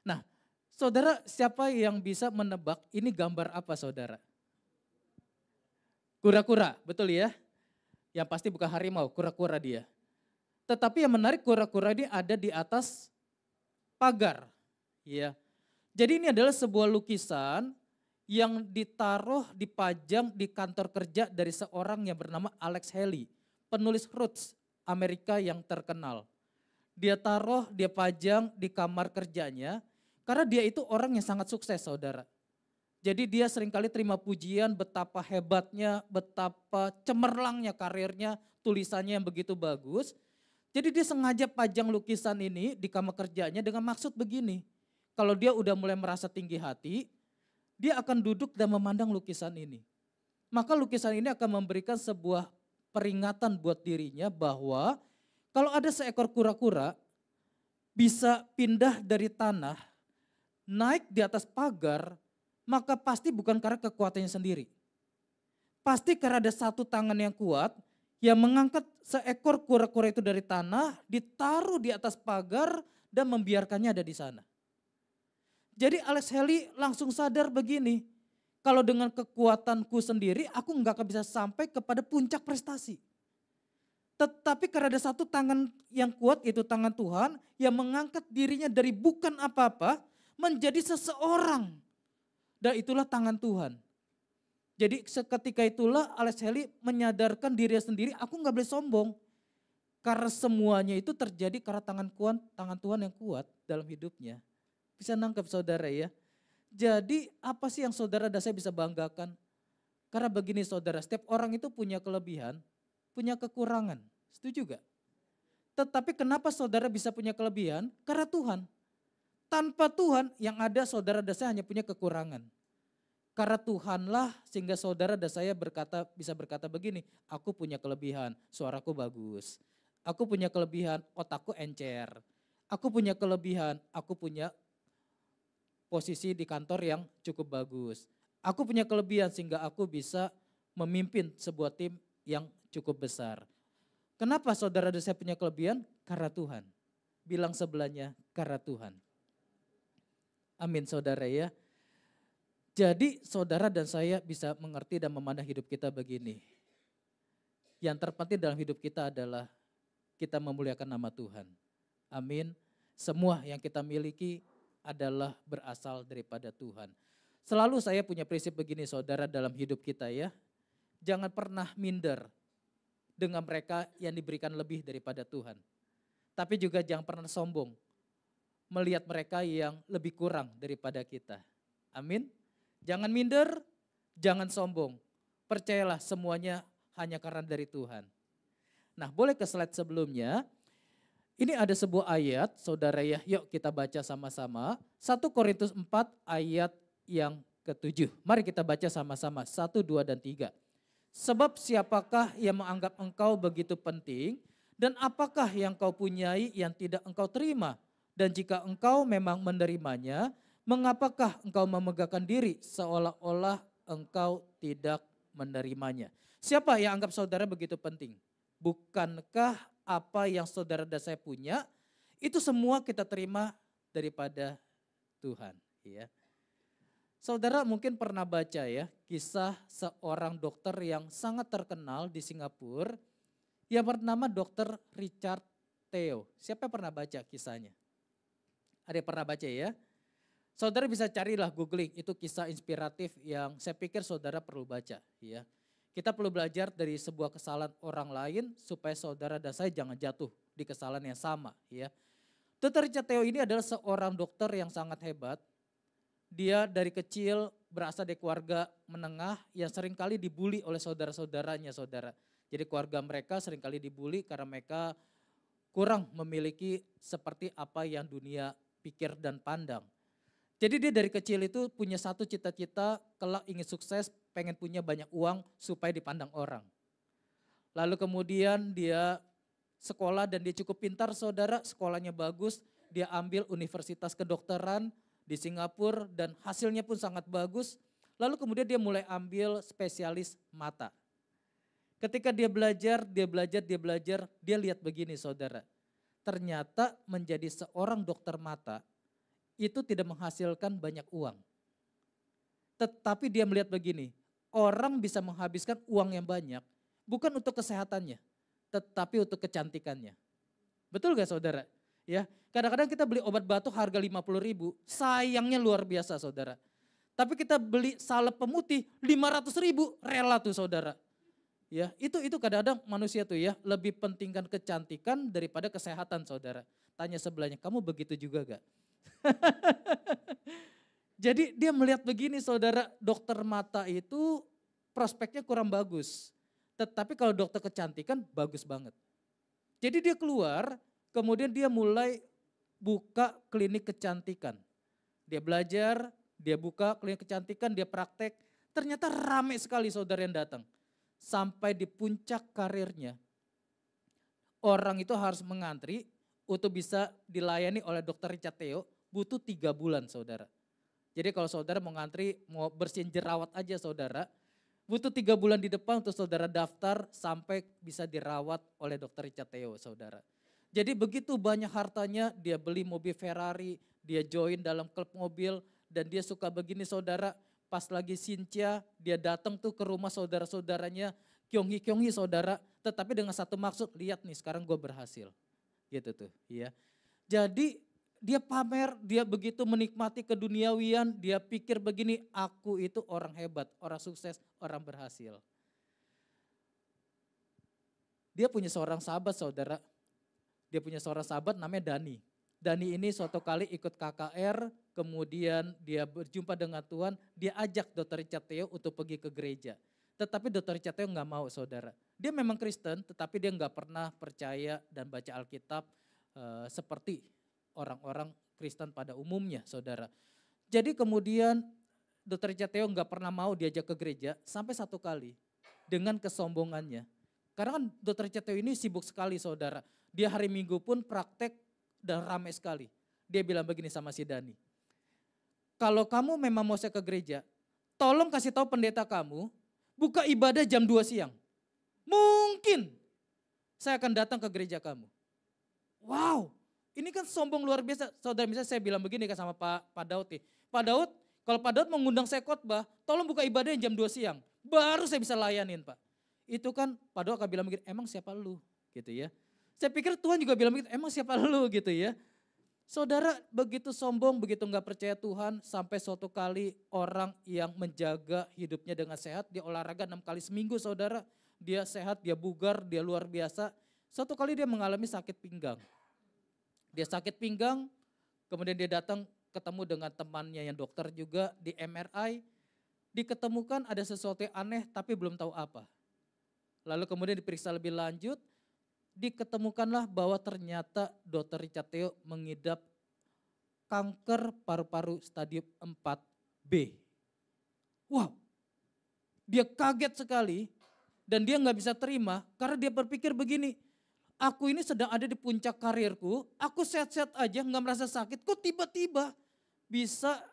S5: Nah, saudara siapa yang bisa menebak ini gambar apa saudara? Kura-kura, betul ya? Yang pasti bukan harimau, kura-kura dia. Tetapi yang menarik kura-kura ini ada di atas pagar. Ya. Jadi ini adalah sebuah lukisan yang ditaruh, dipajang di kantor kerja dari seorang yang bernama Alex Haley. Penulis Roots Amerika yang terkenal. Dia taruh, dia pajang di kamar kerjanya. Karena dia itu orang yang sangat sukses saudara. Jadi dia seringkali terima pujian betapa hebatnya, betapa cemerlangnya karirnya, tulisannya yang begitu bagus. Jadi dia sengaja pajang lukisan ini di kamar kerjanya dengan maksud begini. Kalau dia udah mulai merasa tinggi hati, dia akan duduk dan memandang lukisan ini. Maka lukisan ini akan memberikan sebuah peringatan buat dirinya bahwa kalau ada seekor kura-kura bisa pindah dari tanah, naik di atas pagar, maka pasti bukan karena kekuatannya sendiri. Pasti karena ada satu tangan yang kuat yang mengangkat seekor kura-kura itu dari tanah, ditaruh di atas pagar dan membiarkannya ada di sana. Jadi Alex Haley langsung sadar begini, kalau dengan kekuatanku sendiri aku nggak akan bisa sampai kepada puncak prestasi. Tetapi karena ada satu tangan yang kuat, itu tangan Tuhan yang mengangkat dirinya dari bukan apa-apa menjadi seseorang. Dan itulah tangan Tuhan. Jadi seketika itulah Alex Haley menyadarkan dirinya sendiri, aku nggak boleh sombong. Karena semuanya itu terjadi karena tangan Tuhan yang kuat dalam hidupnya. Bisa nangkep saudara ya. Jadi apa sih yang saudara dan saya bisa banggakan? Karena begini saudara, setiap orang itu punya kelebihan, punya kekurangan. Setuju gak? Tetapi kenapa saudara bisa punya kelebihan? Karena Tuhan. Tanpa Tuhan yang ada saudara dan saya hanya punya kekurangan. Karena Tuhanlah sehingga saudara dan saya bisa berkata begini, aku punya kelebihan, suaraku bagus. Aku punya kelebihan, otakku encer. Aku punya kelebihan, aku punya posisi di kantor yang cukup bagus. Aku punya kelebihan sehingga aku bisa memimpin sebuah tim yang cukup besar. Kenapa saudara dan saya punya kelebihan? Karena Tuhan. Bilang sebelahnya, karena Tuhan. Amin saudara ya. Jadi saudara dan saya bisa mengerti dan memandang hidup kita begini. Yang terpenting dalam hidup kita adalah kita memuliakan nama Tuhan. Amin. Semua yang kita miliki adalah berasal daripada Tuhan. Selalu saya punya prinsip begini saudara dalam hidup kita ya. Jangan pernah minder dengan mereka yang diberikan lebih daripada Tuhan. Tapi juga jangan pernah sombong melihat mereka yang lebih kurang daripada kita. Amin. Jangan minder, jangan sombong. Percayalah semuanya hanya karena dari Tuhan. Nah boleh ke slide sebelumnya. Ini ada sebuah ayat saudara ya, yuk kita baca sama-sama. 1 Korintus 4 ayat yang ke-7. Mari kita baca sama-sama 1, 2, dan 3. Sebab siapakah yang menganggap engkau begitu penting dan apakah yang kau punyai yang tidak engkau terima? Dan jika engkau memang menerimanya, mengapakah engkau memegahkan diri seolah-olah engkau tidak menerimanya? Siapa yang anggap saudara begitu penting? Bukankah apa yang saudara dan saya punya, itu semua kita terima daripada Tuhan. Ya. Saudara mungkin pernah baca ya kisah seorang dokter yang sangat terkenal di Singapura yang bernama Dr. Richard Theo. Siapa yang pernah baca kisahnya? Ada yang pernah baca ya? Saudara bisa carilah googling, itu kisah inspiratif yang saya pikir saudara perlu baca ya. Kita perlu belajar dari sebuah kesalahan orang lain supaya saudara dan saya jangan jatuh di kesalahan yang sama ya. Dr. Richard Theo ini adalah seorang dokter yang sangat hebat. Dia dari kecil berasal dari keluarga menengah yang seringkali dibully oleh saudara-saudaranya saudara. Jadi keluarga mereka seringkali dibully karena mereka kurang memiliki seperti apa yang dunia pikir dan pandang. Jadi dia dari kecil itu punya satu cita-cita, kelak ingin sukses, pengen punya banyak uang supaya dipandang orang. Lalu kemudian dia sekolah dan dia cukup pintar saudara, sekolahnya bagus, dia ambil universitas kedokteran di Singapura dan hasilnya pun sangat bagus. Lalu kemudian dia mulai ambil spesialis mata. Ketika dia belajar, dia lihat begini saudara. Ternyata menjadi seorang dokter mata itu tidak menghasilkan banyak uang. Tetapi dia melihat begini, orang bisa menghabiskan uang yang banyak bukan untuk kesehatannya, tetapi untuk kecantikannya. Betul gak saudara? Ya, kadang-kadang kita beli obat batuk harga 50.000, sayangnya luar biasa saudara. Tapi kita beli salep pemutih 500.000, rela tuh saudara. Ya, itu kadang-kadang manusia tuh ya lebih pentingkan kecantikan daripada kesehatan saudara. Tanya sebelahnya, kamu begitu juga gak? Jadi dia melihat begini saudara, dokter mata itu prospeknya kurang bagus. Tetapi kalau dokter kecantikan bagus banget. Jadi dia keluar, kemudian dia mulai buka klinik kecantikan. Dia belajar, dia buka klinik kecantikan, dia praktek. Ternyata ramai sekali saudara yang datang. Sampai di puncak karirnya, orang itu harus mengantri untuk bisa dilayani oleh Dr. Richard Theo, butuh 3 bulan saudara. Jadi kalau saudara mau ngantri, mau bersihin jerawat aja saudara, butuh 3 bulan di depan untuk saudara daftar sampai bisa dirawat oleh Dr. Richard Theo saudara. Jadi begitu banyak hartanya, dia beli mobil Ferrari, dia join dalam klub mobil, dan dia suka begini saudara, pas lagi Sintia, dia datang tuh ke rumah saudara-saudaranya, kyonghi saudara, tetapi dengan satu maksud, lihat nih sekarang gue berhasil. Gitu tuh ya. Jadi dia pamer, dia begitu menikmati keduniawian, dia pikir begini, aku itu orang hebat, orang sukses, orang berhasil. Dia punya seorang sahabat saudara, dia punya seorang sahabat namanya Dani. Dani ini suatu kali ikut KKR, kemudian dia berjumpa dengan Tuhan, dia ajak Dr. Richard Theo untuk pergi ke gereja. Tetapi Dr. Richard Theo gak mau saudara. Dia memang Kristen, tetapi dia gak pernah percaya dan baca Alkitab seperti orang-orang Kristen pada umumnya saudara. Jadi kemudian Dr. Richard Theo gak pernah mau diajak ke gereja sampai satu kali dengan kesombongannya. Karena kan Dr. Richard Theo ini sibuk sekali saudara. Dia hari Minggu pun praktek dan ramai sekali. Dia bilang begini sama si Dani. Kalau kamu memang mau saya ke gereja, tolong kasih tahu pendeta kamu, buka ibadah jam 2 siang. Mungkin saya akan datang ke gereja kamu. Wow, ini kan sombong luar biasa. Saudara, misalnya saya bilang begini kan sama Pak Daud nih. Pak Daud, kalau Pak Daud mengundang saya khotbah, tolong buka ibadah jam 2 siang. Baru saya bisa layanin Pak. Itu kan Pak Daud akan bilang begini, emang siapa lu? Gitu ya. Saya pikir Tuhan juga bilang begitu, emang siapa lu gitu ya. Saudara begitu sombong, begitu gak percaya Tuhan, sampai suatu kali orang yang menjaga hidupnya dengan sehat, dia olahraga 6 kali seminggu saudara. Dia sehat, dia bugar, dia luar biasa. Suatu kali dia mengalami sakit pinggang. Dia sakit pinggang, kemudian dia datang ketemu dengan temannya yang dokter juga di MRI. Diketemukan ada sesuatu yang aneh tapi belum tahu apa. Lalu kemudian diperiksa lebih lanjut, diketemukanlah bahwa ternyata Dr. Richard Theo mengidap kanker paru-paru stadium 4B. Wow, dia kaget sekali dan dia gak bisa terima karena dia berpikir begini, aku ini sedang ada di puncak karirku, aku sehat-sehat aja gak merasa sakit, kok tiba-tiba bisa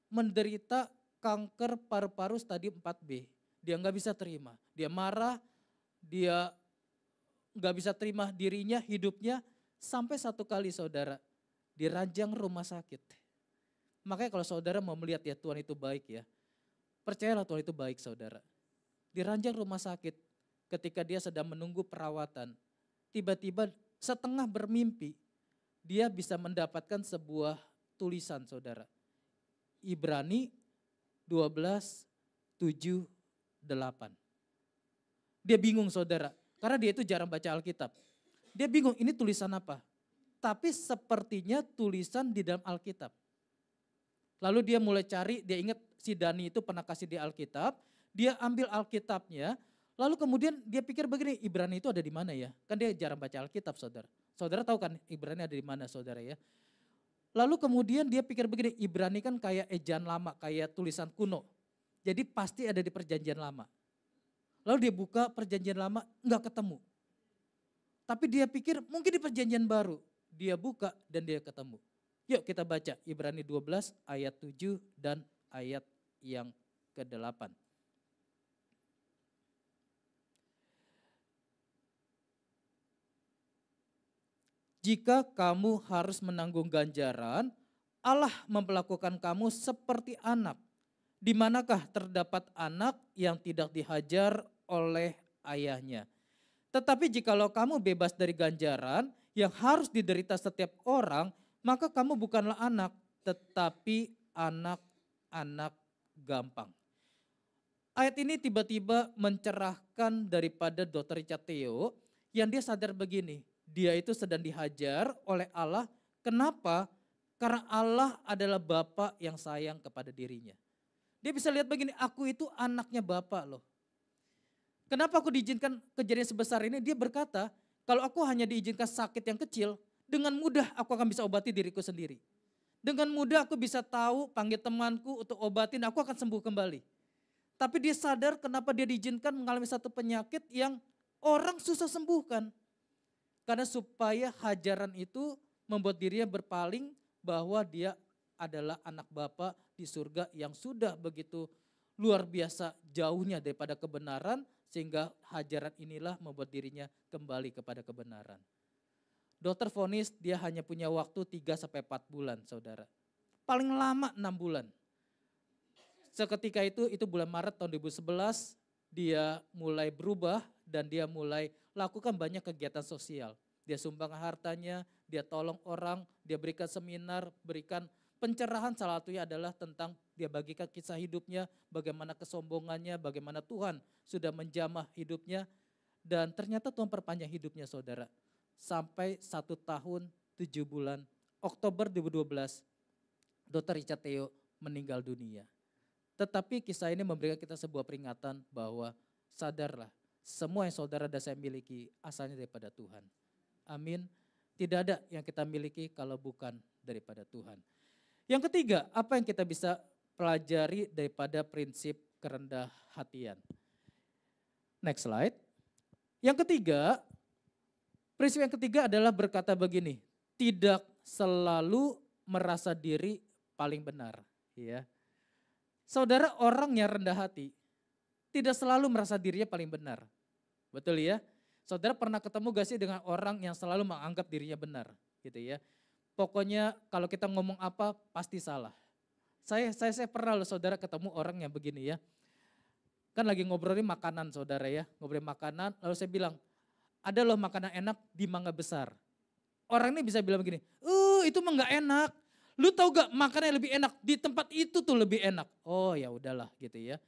S5: menderita kanker paru-paru stadium 4B. Dia gak bisa terima, dia marah, dia gak bisa terima dirinya, hidupnya, sampai satu kali saudara, di ranjang rumah sakit. Makanya kalau saudara mau melihat ya Tuhan itu baik ya, percayalah Tuhan itu baik saudara. Di ranjang rumah sakit ketika dia sedang menunggu perawatan, tiba-tiba setengah bermimpi, dia bisa mendapatkan sebuah tulisan saudara. Ibrani 12, 7, 8. Dia bingung saudara, karena dia itu jarang baca Alkitab. Dia bingung ini tulisan apa? Tapi sepertinya tulisan di dalam Alkitab. Lalu dia mulai cari, dia ingat si Dani itu pernah kasih dia Alkitab. Dia ambil Alkitabnya, lalu kemudian dia pikir begini, Ibrani itu ada di mana ya? Kan dia jarang baca Alkitab saudara. Saudara tahu kan Ibrani ada di mana saudara ya? Lalu kemudian dia pikir begini, Ibrani kan kayak ejaan lama, kayak tulisan kuno. Jadi pasti ada di perjanjian lama. Lalu dia buka perjanjian lama, enggak ketemu. Tapi dia pikir mungkin di perjanjian baru. Dia buka dan dia ketemu. Yuk kita baca Ibrani 12 ayat 7 dan ayat yang ke-8. Jika kamu harus menanggung ganjaran, Allah memperlakukan kamu seperti anak. Di manakah terdapat anak yang tidak dihajar oleh ayahnya? Tetapi jikalau kamu bebas dari ganjaran yang harus diderita setiap orang, maka kamu bukanlah anak, tetapi anak-anak gampang. Ayat ini tiba-tiba mencerahkan daripada Dr. Richard Theo yang dia sadar begini. Dia itu sedang dihajar oleh Allah. Kenapa? Karena Allah adalah Bapa yang sayang kepada dirinya. Dia bisa lihat begini, aku itu anaknya Bapa loh. Kenapa aku diizinkan kejadian sebesar ini? Dia berkata, kalau aku hanya diizinkan sakit yang kecil, dengan mudah aku akan bisa obati diriku sendiri. Dengan mudah aku bisa tahu, panggil temanku untuk obatin, aku akan sembuh kembali. Tapi dia sadar kenapa dia diizinkan mengalami satu penyakit yang orang susah sembuhkan. Karena supaya hajaran itu membuat dirinya berpaling bahwa dia adalah anak Bapa di surga yang sudah begitu luar biasa jauhnya daripada kebenaran, sehingga hajaran inilah membuat dirinya kembali kepada kebenaran. Dokter vonis dia hanya punya waktu 3-4 bulan saudara. Paling lama 6 bulan. Seketika itu bulan Maret tahun 2011 dia mulai berubah dan dia mulai lakukan banyak kegiatan sosial. Dia sumbang hartanya, dia tolong orang, dia berikan seminar, berikan pencerahan, salah satunya adalah tentang dia bagikan kisah hidupnya, bagaimana kesombongannya, bagaimana Tuhan sudah menjamah hidupnya. Dan ternyata Tuhan perpanjang hidupnya saudara. Sampai 1 tahun 7 bulan, Oktober 2012, Dr. Richard Theo meninggal dunia. Tetapi kisah ini memberikan kita sebuah peringatan bahwa sadarlah, semua yang saudara dan saya miliki asalnya daripada Tuhan. Amin. Tidak ada yang kita miliki kalau bukan daripada Tuhan. Yang ketiga, apa yang kita bisa pelajari daripada prinsip kerendah hatian? Next slide. Yang ketiga, prinsip yang ketiga adalah berkata begini, tidak selalu merasa diri paling benar. Ya. Saudara, orang yang rendah hati tidak selalu merasa dirinya paling benar. Betul ya? Saudara pernah ketemu gak sih dengan orang yang selalu menganggap dirinya benar? Gitu ya. Pokoknya kalau kita ngomong apa pasti salah. Saya pernah loh saudara ketemu orang yang begini ya. Kan lagi ngobrolin makanan saudara ya. Ngobrolin makanan lalu saya bilang, ada loh makanan enak di Mangga Besar. Orang ini bisa bilang begini, itu mah gak enak. Lu tahu gak makanan yang lebih enak di tempat itu tuh lebih enak. Oh ya udahlah gitu ya.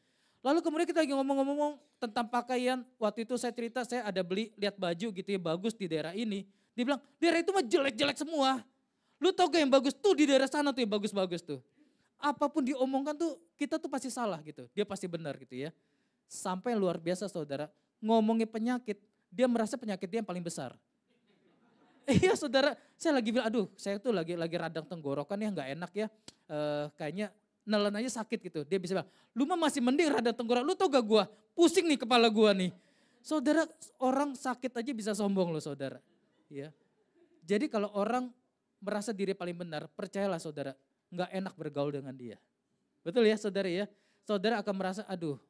S5: Lalu kemudian kita lagi ngomong-ngomong tentang pakaian. Waktu itu saya cerita saya ada beli lihat baju gitu ya bagus di daerah ini. Dia bilang daerah itu mah jelek-jelek semua. Lu tahu gak yang bagus tuh di daerah sana tuh yang bagus-bagus tuh. Apapun diomongkan tuh kita tuh pasti salah gitu. Dia pasti benar gitu ya. Sampai luar biasa saudara ngomongin penyakit. Dia merasa penyakit dia yang paling besar. Iya saudara, saya lagi bilang, aduh saya tuh lagi radang tenggorokan ya gak enak ya. Kayaknya nelen aja sakit gitu. Dia bisa bilang, lu mah masih mending radang tenggorokan. Lu tau gak gua, pusing nih kepala gua nih. Saudara, orang sakit aja bisa sombong loh saudara. Ya. Jadi kalau orang merasa diri paling benar, percayalah saudara, gak enak bergaul dengan dia. Betul ya saudara ya. Saudara akan merasa, aduh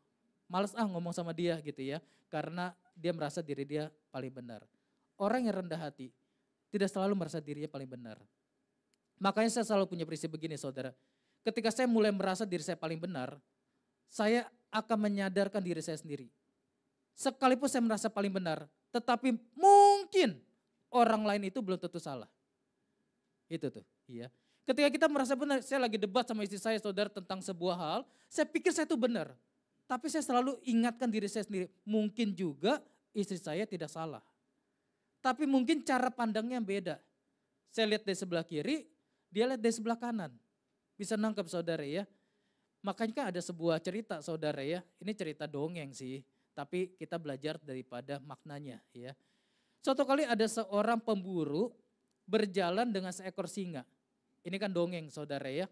S5: males ngomong sama dia gitu ya. Karena dia merasa diri dia paling benar. Orang yang rendah hati, tidak selalu merasa dirinya paling benar. Makanya saya selalu punya prinsip begini saudara. ketika saya mulai merasa diri saya paling benar, saya akan menyadarkan diri saya sendiri. Sekalipun saya merasa paling benar, tetapi mungkin orang lain itu belum tentu salah. Itu tuh, iya. Ketika kita merasa benar, saya lagi debat sama istri saya, saudara, tentang sebuah hal, saya pikir saya itu benar. Tapi saya selalu ingatkan diri saya sendiri, mungkin juga istri saya tidak salah. Tapi mungkin cara pandangnya beda. Saya lihat dari sebelah kiri, dia lihat dari sebelah kanan. Bisa nangkep saudara ya. Makanya kan ada sebuah cerita saudara ya, ini cerita dongeng sih. Tapi kita belajar daripada maknanya ya. Suatu kali ada seorang pemburu berjalan dengan seekor singa. Ini kan dongeng saudara ya.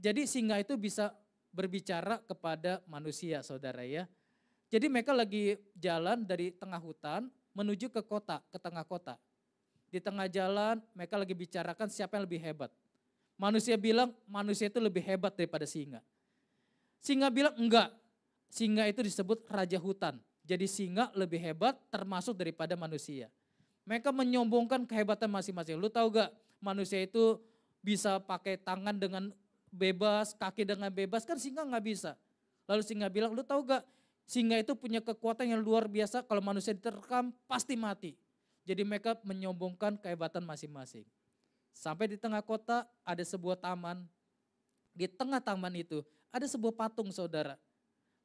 S5: Jadi singa itu bisa berbicara kepada manusia saudara ya. Jadi mereka lagi jalan dari tengah hutan menuju ke kota, ke tengah kota. Di tengah jalan mereka lagi bicarakan siapa yang lebih hebat. Manusia bilang manusia itu lebih hebat daripada singa. Singa bilang enggak, singa itu disebut raja hutan. Jadi singa lebih hebat termasuk daripada manusia. Mereka menyombongkan kehebatan masing-masing. Lu tahu gak manusia itu bisa pakai tangan dengan bebas, kaki dengan bebas, kan singa nggak bisa. Lalu singa bilang, lu tahu gak singa itu punya kekuatan yang luar biasa, kalau manusia diterkam pasti mati. Jadi mereka menyombongkan kehebatan masing-masing. Sampai di tengah kota ada sebuah taman, di tengah taman itu ada sebuah patung saudara.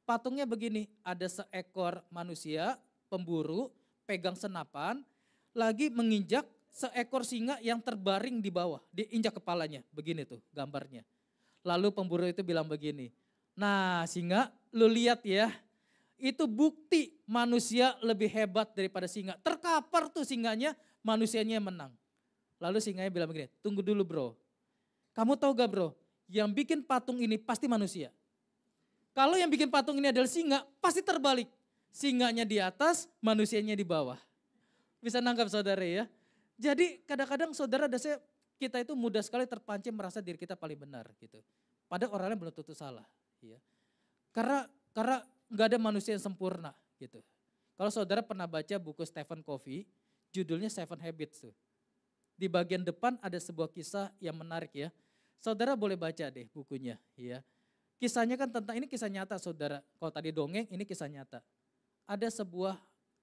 S5: Patungnya begini, ada seekor manusia, pemburu, pegang senapan, lagi menginjak seekor singa yang terbaring di bawah, diinjak kepalanya, begini tuh gambarnya. Lalu pemburu itu bilang begini, nah singa lu lihat ya, itu bukti manusia lebih hebat daripada singa. Terkapar tuh singanya, manusianya yang menang. Lalu singanya bilang begini, tunggu dulu bro, kamu tahu gak bro, yang bikin patung ini pasti manusia. Kalau yang bikin patung ini adalah singa, pasti terbalik. Singanya di atas, manusianya di bawah. Bisa nangkap saudara ya. Jadi kadang-kadang saudara dan saya, kita itu mudah sekali terpancing merasa diri kita paling benar gitu. Padahal orang lain belum tentu salah. Ya. Karena nggak ada manusia yang sempurna gitu. Kalau saudara pernah baca buku Stephen Covey, judulnya Seven Habits tuh. Di bagian depan ada sebuah kisah yang menarik ya. Saudara boleh baca deh bukunya ya. Kisahnya kan tentang, ini kisah nyata saudara. Kalau tadi dongeng, ini kisah nyata. Ada sebuah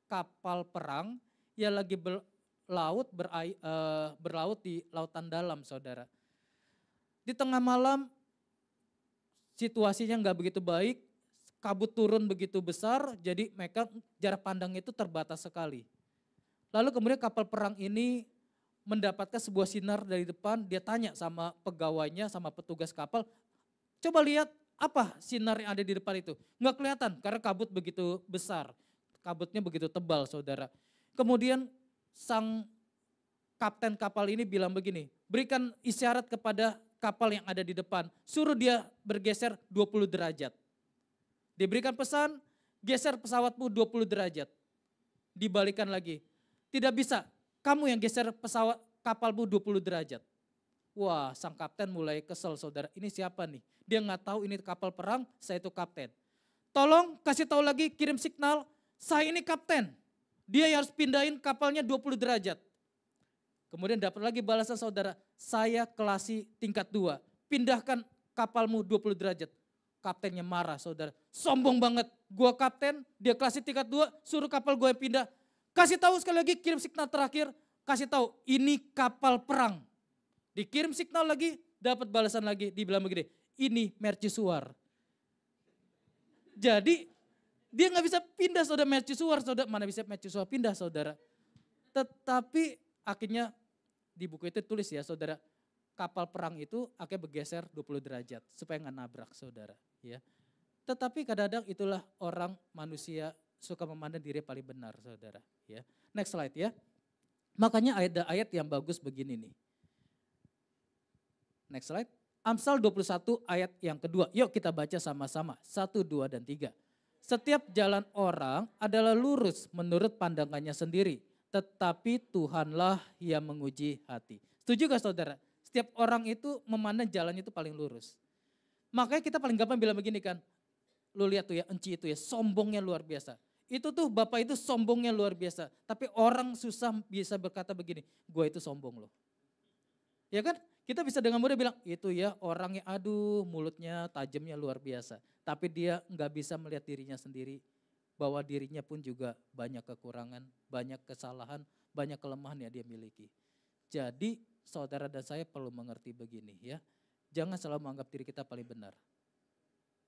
S5: kapal perang yang lagi berlaut di lautan dalam saudara. Di tengah malam situasinya nggak begitu baik, kabut turun begitu besar, jadi mereka jarak pandang itu terbatas sekali. Lalu kemudian kapal perang ini mendapatkan sebuah sinar dari depan, dia tanya sama pegawainya, sama petugas kapal, coba lihat apa sinar yang ada di depan itu. Nggak kelihatan karena kabut begitu besar, kabutnya begitu tebal saudara. Kemudian sang kapten kapal ini bilang begini, berikan isyarat kepada kapal yang ada di depan, suruh dia bergeser 20 derajat. Diberikan pesan, geser pesawatmu 20 derajat. Dibalikan lagi, tidak bisa, kamu yang geser pesawat kapalmu 20 derajat. Wah, sang kapten mulai kesel saudara, ini siapa nih? Dia nggak tahu ini kapal perang, saya itu kapten. Tolong kasih tahu lagi, kirim signal, saya ini kapten. Dia yang harus pindahin kapalnya 20 derajat. Kemudian dapat lagi balasan saudara, saya kelasi tingkat 2, pindahkan kapalmu 20 derajat. Kaptennya marah saudara, sombong banget, gua kapten, dia kelasi tingkat 2, suruh kapal gua yang pindah. Kasih tahu sekali lagi, kirim signal terakhir, kasih tahu ini kapal perang. Dikirim signal lagi, dapat balasan lagi, dibilang begini, ini mercusuar. Jadi dia nggak bisa pindah saudara mercusuar, saudara mana bisa mercusuar pindah saudara. Tetapi akhirnya di buku itu tulis ya saudara, kapal perang itu akhirnya bergeser 20 derajat supaya nggak nabrak saudara. Ya. Tetapi kadang-kadang itulah orang manusia suka memandang diri paling benar saudara. Ya. Next slide ya. Makanya ada ayat yang bagus begini nih. Next slide. Amsal 21 ayat yang kedua. Yuk kita baca sama-sama. 1, 2, dan 3. Setiap jalan orang adalah lurus menurut pandangannya sendiri. Tetapi Tuhanlah yang menguji hati. Setuju gak saudara? Setiap orang itu memandang jalannya itu paling lurus. Makanya kita paling gampang bilang begini kan. Lu lihat tuh ya, Enci itu ya, sombongnya luar biasa. Itu tuh Bapak itu sombongnya luar biasa. Tapi orang susah bisa berkata begini, gue itu sombong loh. Ya kan? Kita bisa dengan mudah bilang, itu ya orangnya aduh mulutnya tajamnya luar biasa. Tapi dia nggak bisa melihat dirinya sendiri, bahwa dirinya pun juga banyak kekurangan, banyak kesalahan, banyak kelemahan yang dia miliki. Jadi saudara dan saya perlu mengerti begini ya, jangan selalu menganggap diri kita paling benar.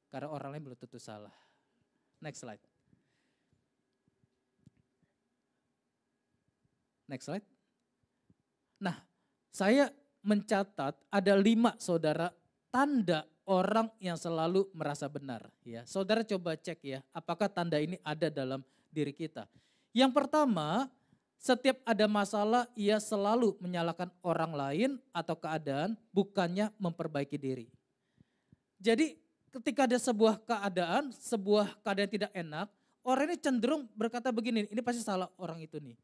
S5: Karena orang lain belum tentu salah. Next slide. Next slide. Nah, saya mencatat ada 5 saudara tanda orang yang selalu merasa benar. Ya, saudara coba cek ya, apakah tanda ini ada dalam diri kita. Yang pertama, setiap ada masalah ia selalu menyalahkan orang lain atau keadaan, bukannya memperbaiki diri. Jadi ketika ada sebuah keadaan yang tidak enak, orang ini cenderung berkata begini, ini pasti salah orang itu nih.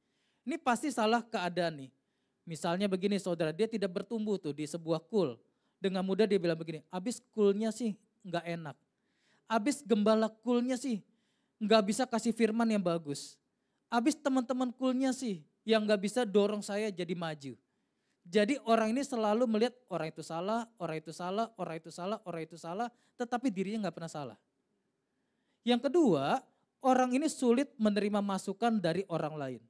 S5: Ini pasti salah keadaan nih. Misalnya begini saudara, dia tidak bertumbuh tuh di sebuah kul. Dengan mudah dia bilang begini, abis kulnya sih nggak enak. Abis gembala kulnya sih nggak bisa kasih firman yang bagus. Abis teman-teman kulnya sih yang nggak bisa dorong saya jadi maju. Jadi orang ini selalu melihat orang itu salah, orang itu salah, orang itu salah, orang itu salah, tetapi dirinya nggak pernah salah. Yang kedua, orang ini sulit menerima masukan dari orang lain.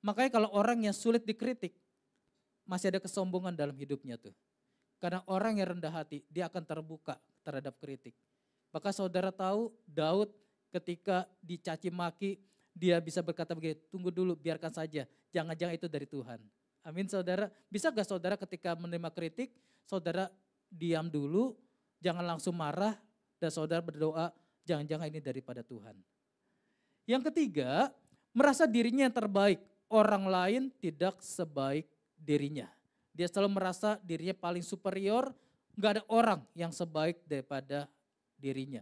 S5: Makanya kalau orang yang sulit dikritik, masih ada kesombongan dalam hidupnya tuh. Karena orang yang rendah hati, dia akan terbuka terhadap kritik. Maka saudara tahu Daud ketika dicaci maki, dia bisa berkata begini, tunggu dulu biarkan saja, jangan-jangan itu dari Tuhan. Amin saudara, bisa gak saudara ketika menerima kritik, saudara diam dulu, jangan langsung marah, dan saudara berdoa, jangan-jangan ini daripada Tuhan. Yang ketiga, merasa dirinya yang terbaik, orang lain tidak sebaik dirinya. Dia selalu merasa dirinya paling superior, gak ada orang yang sebaik daripada dirinya.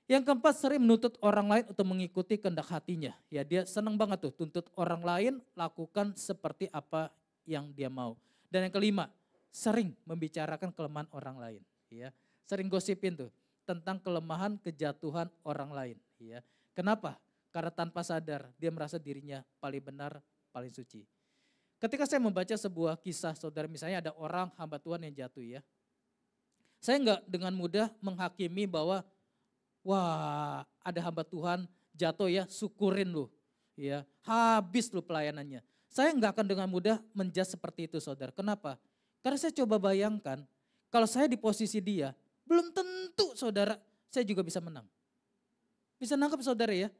S5: Yang keempat, sering menuntut orang lain untuk mengikuti kehendak hatinya. Ya, dia senang banget tuh tuntut orang lain lakukan seperti apa yang dia mau. Dan yang kelima, sering membicarakan kelemahan orang lain. Ya, sering gosipin tuh tentang kelemahan kejatuhan orang lain. Ya, kenapa? Karena tanpa sadar dia merasa dirinya paling benar, paling suci. Ketika saya membaca sebuah kisah saudara, misalnya ada orang hamba Tuhan yang jatuh ya. Saya enggak dengan mudah menghakimi bahwa wah ada hamba Tuhan jatuh ya, syukurin lu. Ya, habis lu pelayanannya. Saya enggak akan dengan mudah menjudge seperti itu saudara. Kenapa? Karena saya coba bayangkan kalau saya di posisi dia, belum tentu saudara saya juga bisa menang. Bisa nangkep saudara ya.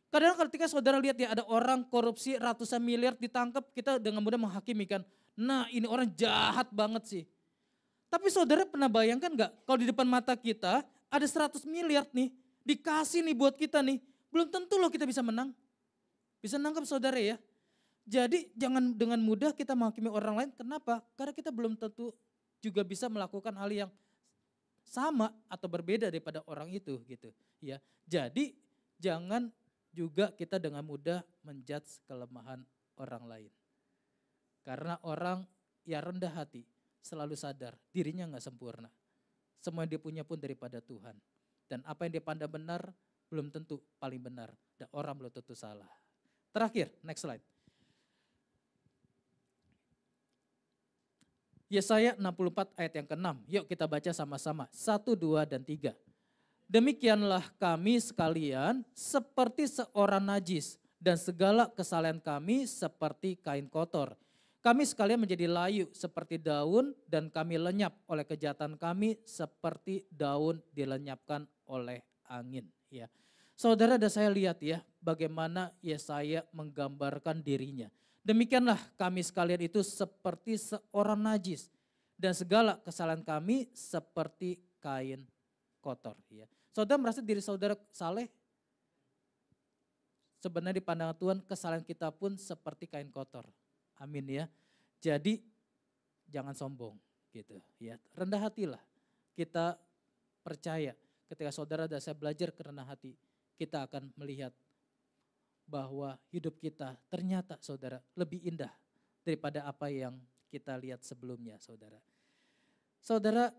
S5: Kadang ketika saudara lihat ya ada orang korupsi ratusan miliar ditangkap, kita dengan mudah menghakimi kan. Nah ini orang jahat banget sih. Tapi saudara pernah bayangkan gak kalau di depan mata kita ada 100 miliar nih dikasih nih buat kita nih. Belum tentu loh kita bisa menang. Bisa nangkap saudara ya. Jadi jangan dengan mudah kita menghakimi orang lain. Kenapa? Karena kita belum tentu juga bisa melakukan hal yang sama atau berbeda daripada orang itu gitu ya. Jadi jangan juga kita dengan mudah menjudge kelemahan orang lain. Karena orang yang rendah hati selalu sadar dirinya gak sempurna. Semua yang dia punya pun daripada Tuhan. Dan apa yang dia pandang benar belum tentu paling benar. Dan orang belum tentu salah. Terakhir, next slide. Yesaya 64 ayat yang ke-6. Yuk kita baca sama-sama. 1, 2, dan 3. Demikianlah kami sekalian seperti seorang najis dan segala kesalahan kami seperti kain kotor. Kami sekalian menjadi layu seperti daun dan kami lenyap oleh kejahatan kami seperti daun dilenyapkan oleh angin. Ya, saudara dan saya lihat ya bagaimana Yesaya menggambarkan dirinya. Demikianlah kami sekalian itu seperti seorang najis dan segala kesalahan kami seperti kain kotor. Ya. Saudara merasa diri saudara saleh? Sebenarnya di pandangan Tuhan kesalahan kita pun seperti kain kotor. Amin ya. Jadi jangan sombong gitu ya. Rendah hatilah. Kita percaya ketika saudara dan saya belajar kerendah hati, kita akan melihat bahwa hidup kita ternyata saudara lebih indah daripada apa yang kita lihat sebelumnya saudara. Saudara,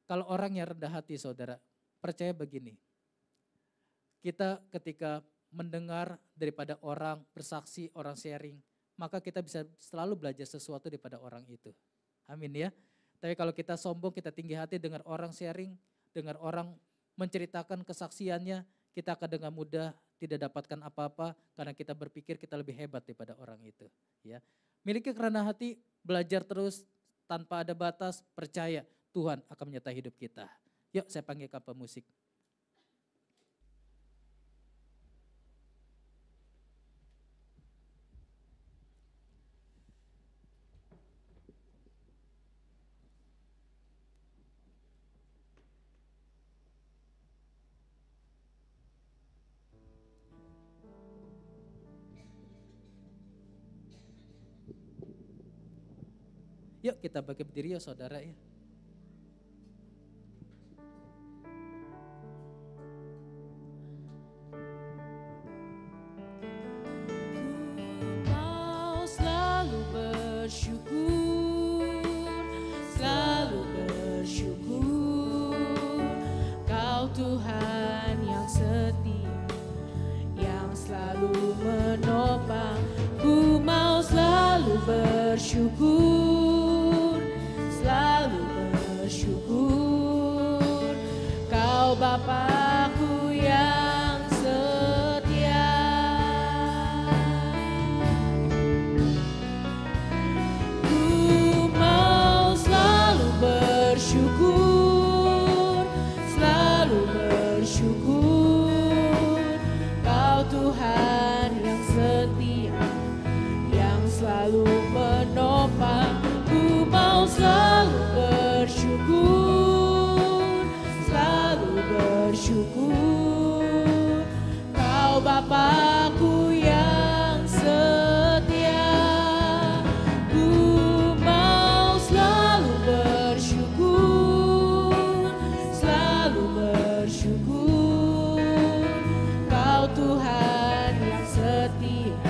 S5: kalau orang yang rendah hati saudara, percaya begini, kita ketika mendengar daripada orang bersaksi, orang sharing, maka kita bisa selalu belajar sesuatu daripada orang itu. Amin ya. Tapi kalau kita sombong, kita tinggi hati, dengar orang sharing, dengar orang menceritakan kesaksiannya, kita akan dengan mudah tidak dapatkan apa-apa karena kita berpikir kita lebih hebat daripada orang itu. Ya, miliki kerendahan hati, belajar terus tanpa ada batas, percaya Tuhan akan menyertai hidup kita. Yuk saya panggilkan pemusik. Yuk kita bagi berdiri ya saudara ya.
S2: Mau selalu bersyukur, selalu bersyukur. Kau Tuhan yang setia, yang selalu menopang. Ku mau selalu bersyukur, selalu bersyukur. Kau Bapakku yang setia. Ku mau selalu bersyukur, selalu bersyukur. Kau Tuhan yang setia, yang selalu menopang. Ku mau selalu bersyukur, selalu bersyukur. Kau Bapakku yang setia. Ku mau selalu bersyukur, selalu bersyukur. Kau Tuhan yang setia,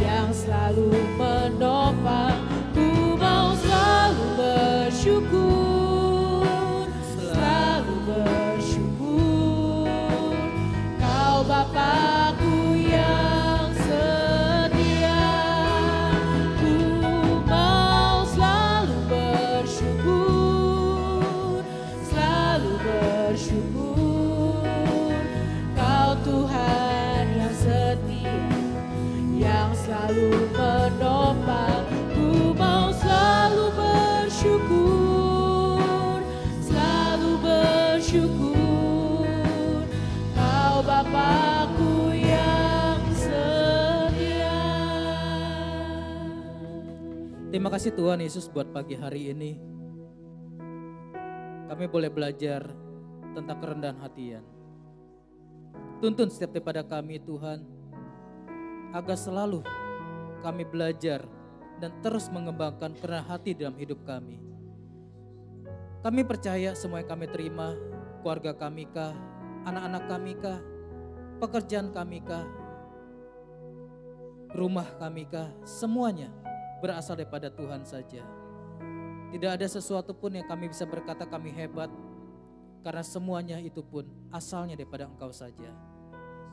S2: yang selalu menopang. Ku mau selalu bersyukur, selalu bersyukur. Kau Bapakku yang setia. Ku mau selalu bersyukur, selalu bersyukur. Kau Tuhan yang setia, yang selalu menopang. Ku mau selalu bersyukur, selalu bersyukur. Kau Bapakku yang setia.
S5: Terima kasih Tuhan Yesus buat pagi hari ini. Kami boleh belajar tentang kerendahan hatian. Tuntun setiap daripada kami Tuhan, agar selalu kami belajar dan terus mengembangkan kerendahan hati dalam hidup kami. Kami percaya semua yang kami terima, keluarga kami kah, anak-anak kami kah, pekerjaan kami kah, rumah kami kah, semuanya berasal daripada Tuhan saja. Tidak ada sesuatu pun yang kami bisa berkata kami hebat, karena semuanya itu pun asalnya daripada Engkau saja.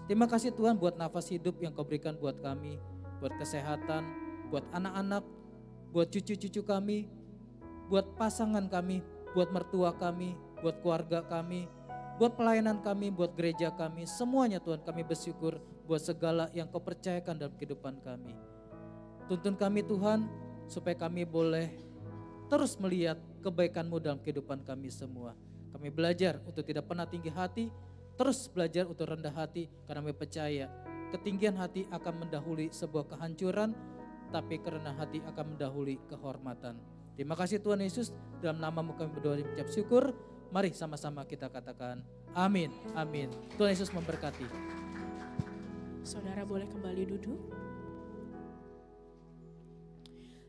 S5: Terima kasih Tuhan buat nafas hidup yang Kau berikan buat kami, buat kesehatan, buat anak-anak, buat cucu-cucu kami, buat pasangan kami, buat mertua kami, buat keluarga kami, buat pelayanan kami, buat gereja kami. Semuanya Tuhan kami bersyukur buat segala yang Kau percayakan dalam kehidupan kami. Tuntun kami Tuhan supaya kami boleh terus melihat kebaikan-Mu dalam kehidupan kami semua. Kami belajar untuk tidak pernah tinggi hati, terus belajar untuk rendah hati karena kami percaya ketinggian hati akan mendahului sebuah kehancuran, tapi kerendahan hati akan mendahului kehormatan. Terima kasih Tuhan Yesus, dalam nama-Mu kami berdoa dan mengucap syukur. Mari sama-sama kita katakan amin, amin. Tuhan Yesus memberkati.
S2: Saudara boleh kembali duduk.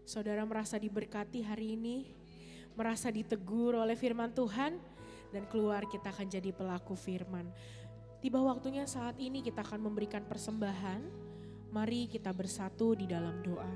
S2: Saudara merasa diberkati hari ini, merasa ditegur oleh firman Tuhan, dan keluar kita akan jadi pelaku firman. Tiba waktunya saat ini kita akan memberikan persembahan. Mari kita bersatu di dalam doa.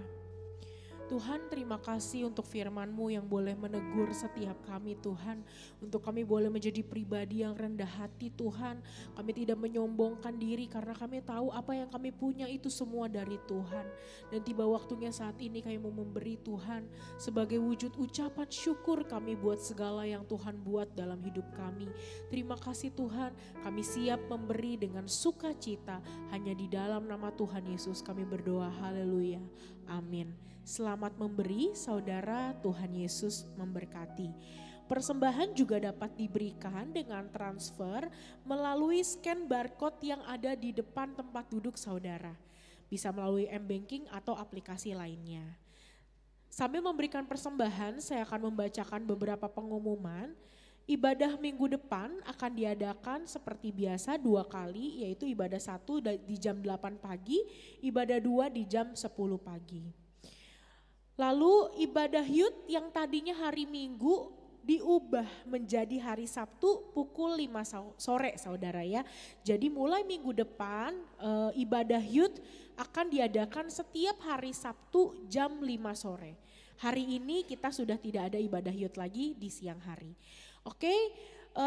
S2: Tuhan, terima kasih untuk firman-Mu yang boleh menegur setiap kami Tuhan. Untuk kami boleh menjadi pribadi yang rendah hati Tuhan. Kami tidak menyombongkan diri karena kami tahu apa yang kami punya itu semua dari Tuhan. Dan tiba waktunya saat ini kami mau memberi Tuhan sebagai wujud ucapan syukur kami buat segala yang Tuhan buat dalam hidup kami. Terima kasih Tuhan, kami siap memberi dengan sukacita. Hanya di dalam nama Tuhan Yesus kami berdoa, haleluya, amin. Selamat memberi, saudara. Tuhan Yesus memberkati. Persembahan juga dapat diberikan dengan transfer melalui scan barcode yang ada di depan tempat duduk saudara. Bisa melalui M-Banking atau aplikasi lainnya. Sambil memberikan persembahan, saya akan membacakan beberapa pengumuman. Ibadah minggu depan akan diadakan seperti biasa 2 kali, yaitu ibadah 1 di jam 8 pagi, ibadah 2 di jam 10 pagi. Lalu ibadah youth yang tadinya hari Minggu diubah menjadi hari Sabtu pukul 5 sore saudara ya. Jadi mulai minggu depan ibadah youth akan diadakan setiap hari Sabtu jam 5 sore. Hari ini kita sudah tidak ada ibadah youth lagi di siang hari. Oke,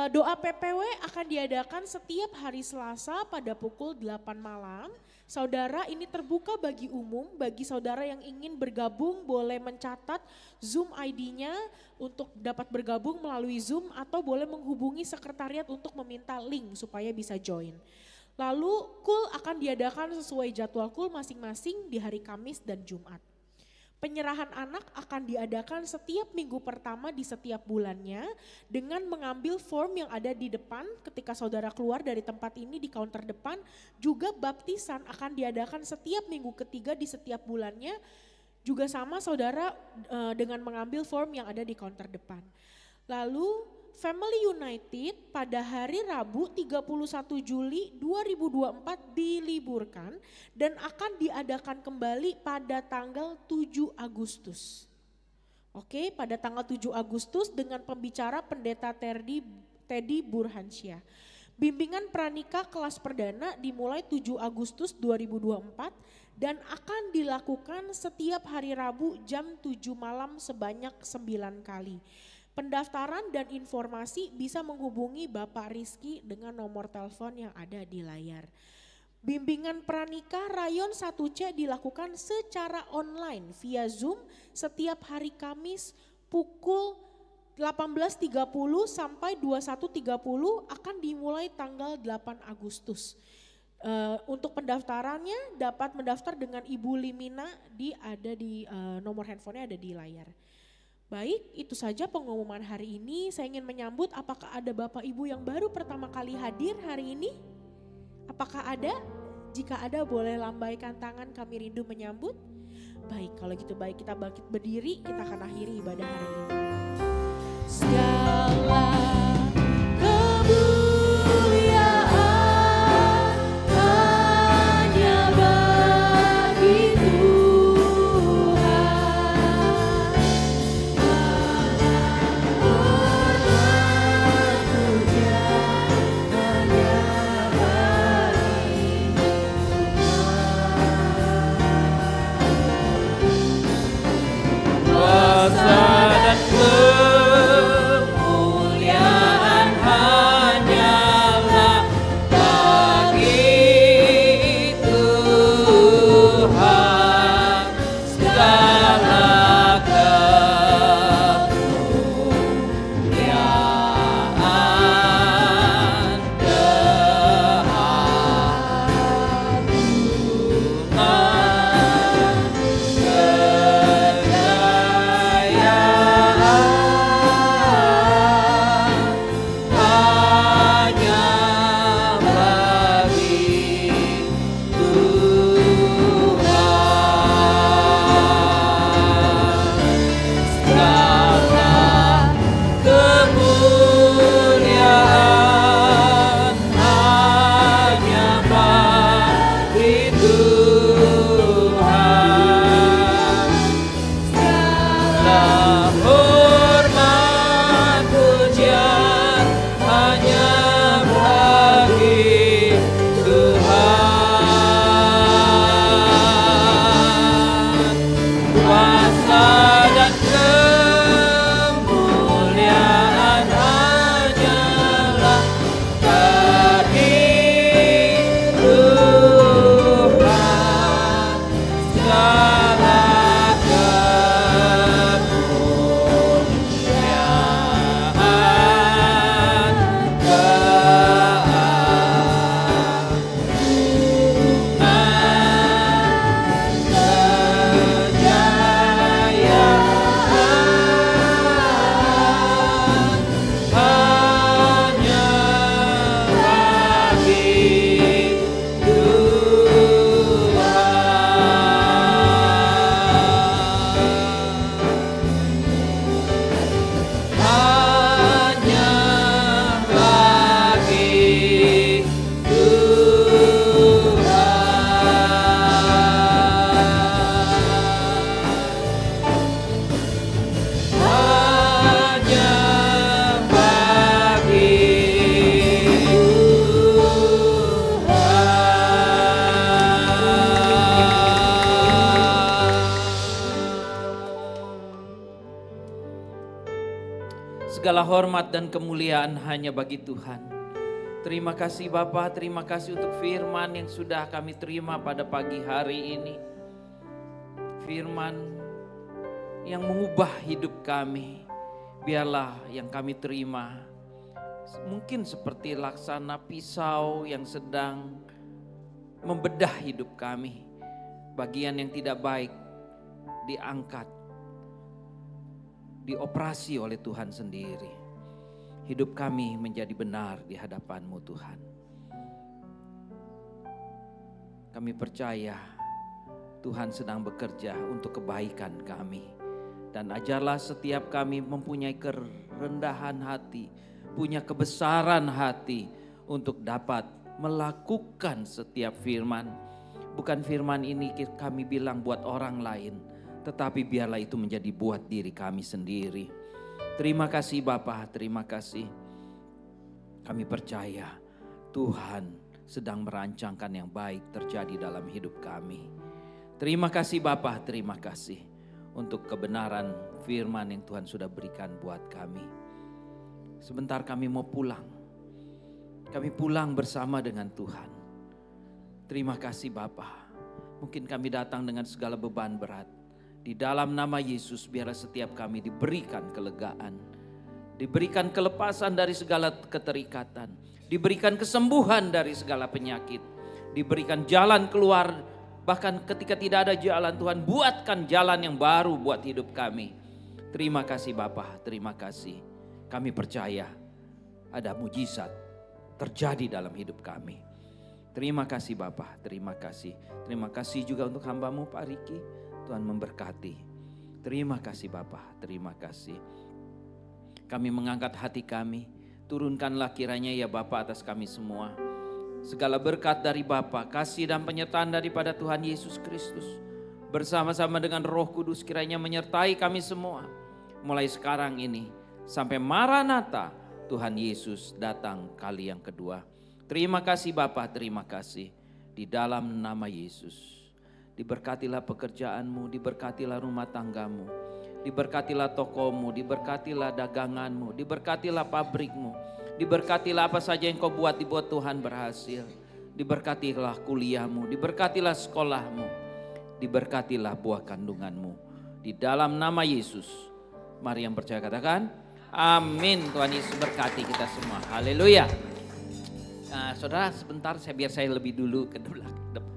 S2: doa PPW akan diadakan setiap hari Selasa pada pukul 8 malam. Saudara, ini terbuka bagi umum, bagi saudara yang ingin bergabung boleh mencatat Zoom ID-nya untuk dapat bergabung melalui Zoom atau boleh menghubungi sekretariat untuk meminta link supaya bisa join. Lalu KUL akan diadakan sesuai jadwal KUL masing-masing di hari Kamis dan Jumat. Penyerahan anak akan diadakan setiap minggu pertama di setiap bulannya dengan mengambil form yang ada di depan ketika saudara keluar dari tempat ini di counter depan. Juga baptisan akan diadakan setiap minggu ketiga di setiap bulannya. Juga sama saudara dengan mengambil form yang ada di counter depan. Lalu Family United pada hari Rabu 31 Juli 2024 diliburkan dan akan diadakan kembali pada tanggal 7 Agustus. Oke, pada tanggal 7 Agustus dengan pembicara Pendeta Teddy Burhansyah. Bimbingan pranikah kelas perdana dimulai 7 Agustus 2024 dan akan dilakukan setiap hari Rabu jam 7 malam sebanyak 9 kali. Pendaftaran dan informasi bisa menghubungi Bapak Rizky dengan nomor telepon yang ada di layar. Bimbingan pranikah Rayon 1C dilakukan secara online via Zoom setiap hari Kamis pukul 18.30 sampai 21.30 akan dimulai tanggal 8 Agustus. Untuk pendaftarannya dapat mendaftar dengan Ibu Limina ada di nomor handphonenya ada di layar. Baik, itu saja pengumuman hari ini. Saya ingin menyambut apakah ada Bapak Ibu yang baru pertama kali hadir hari ini? Apakah ada? Jika ada boleh lambaikan tangan, kami rindu menyambut. Baik, kalau gitu baik kita bangkit berdiri, kita akan akhiri ibadah hari ini. Segala
S5: kuasa dan kemuliaan
S6: Segala hormat dan kemuliaan hanya bagi Tuhan. Terima kasih Bapa, terima kasih untuk firman yang sudah kami terima pada pagi hari ini. Firman yang mengubah hidup kami. Biarlah yang kami terima mungkin seperti laksana pisau yang sedang membedah hidup kami. Bagian yang tidak baik diangkat, dioperasi oleh Tuhan sendiri. Hidup kami menjadi benar di hadapan-Mu Tuhan. Kami percaya Tuhan sedang bekerja untuk kebaikan kami. Dan ajarlah setiap kami mempunyai kerendahan hati, punya kebesaran hati untuk dapat melakukan setiap firman. Bukan firman ini kami bilang buat orang lain, tetapi biarlah itu menjadi buat diri kami sendiri. Terima kasih Bapa, terima kasih. Kami percaya Tuhan sedang merancangkan yang baik terjadi dalam hidup kami. Terima kasih Bapa, terima kasih untuk kebenaran firman yang Tuhan sudah berikan buat kami. Sebentar kami mau pulang. Kami pulang bersama dengan Tuhan. Terima kasih Bapa. Mungkin kami datang dengan segala beban berat. Di dalam nama Yesus biarlah setiap kami diberikan kelegaan. Diberikan kelepasan dari segala keterikatan. Diberikan kesembuhan dari segala penyakit. Diberikan jalan keluar. Bahkan ketika tidak ada jalan, Tuhan buatkan jalan yang baru buat hidup kami. Terima kasih Bapa, terima kasih. Kami percaya ada mujizat terjadi dalam hidup kami. Terima kasih Bapa, terima kasih. Terima kasih juga untuk hamba-Mu Pak Riki. Tuhan memberkati. Terima kasih Bapa, terima kasih. Kami mengangkat hati kami. Turunkanlah kiranya ya Bapa atas kami semua. Segala berkat dari Bapa, kasih dan penyertaan daripada Tuhan Yesus Kristus. Bersama-sama dengan Roh Kudus kiranya menyertai kami semua. Mulai sekarang ini sampai Maranatha Tuhan Yesus datang kali yang kedua. Terima kasih Bapa, terima kasih. Di dalam nama Yesus. Diberkatilah pekerjaanmu, diberkatilah rumah tanggamu, diberkatilah tokomu, diberkatilah daganganmu, diberkatilah pabrikmu, diberkatilah apa saja yang kau buat dibuat Tuhan berhasil. Diberkatilah kuliahmu, diberkatilah sekolahmu, diberkatilah buah kandunganmu. Di dalam nama Yesus, mari yang percaya katakan, amin. Tuhan Yesus berkati kita semua, haleluya. Nah, saudara sebentar biar saya lebih dulu ke depan.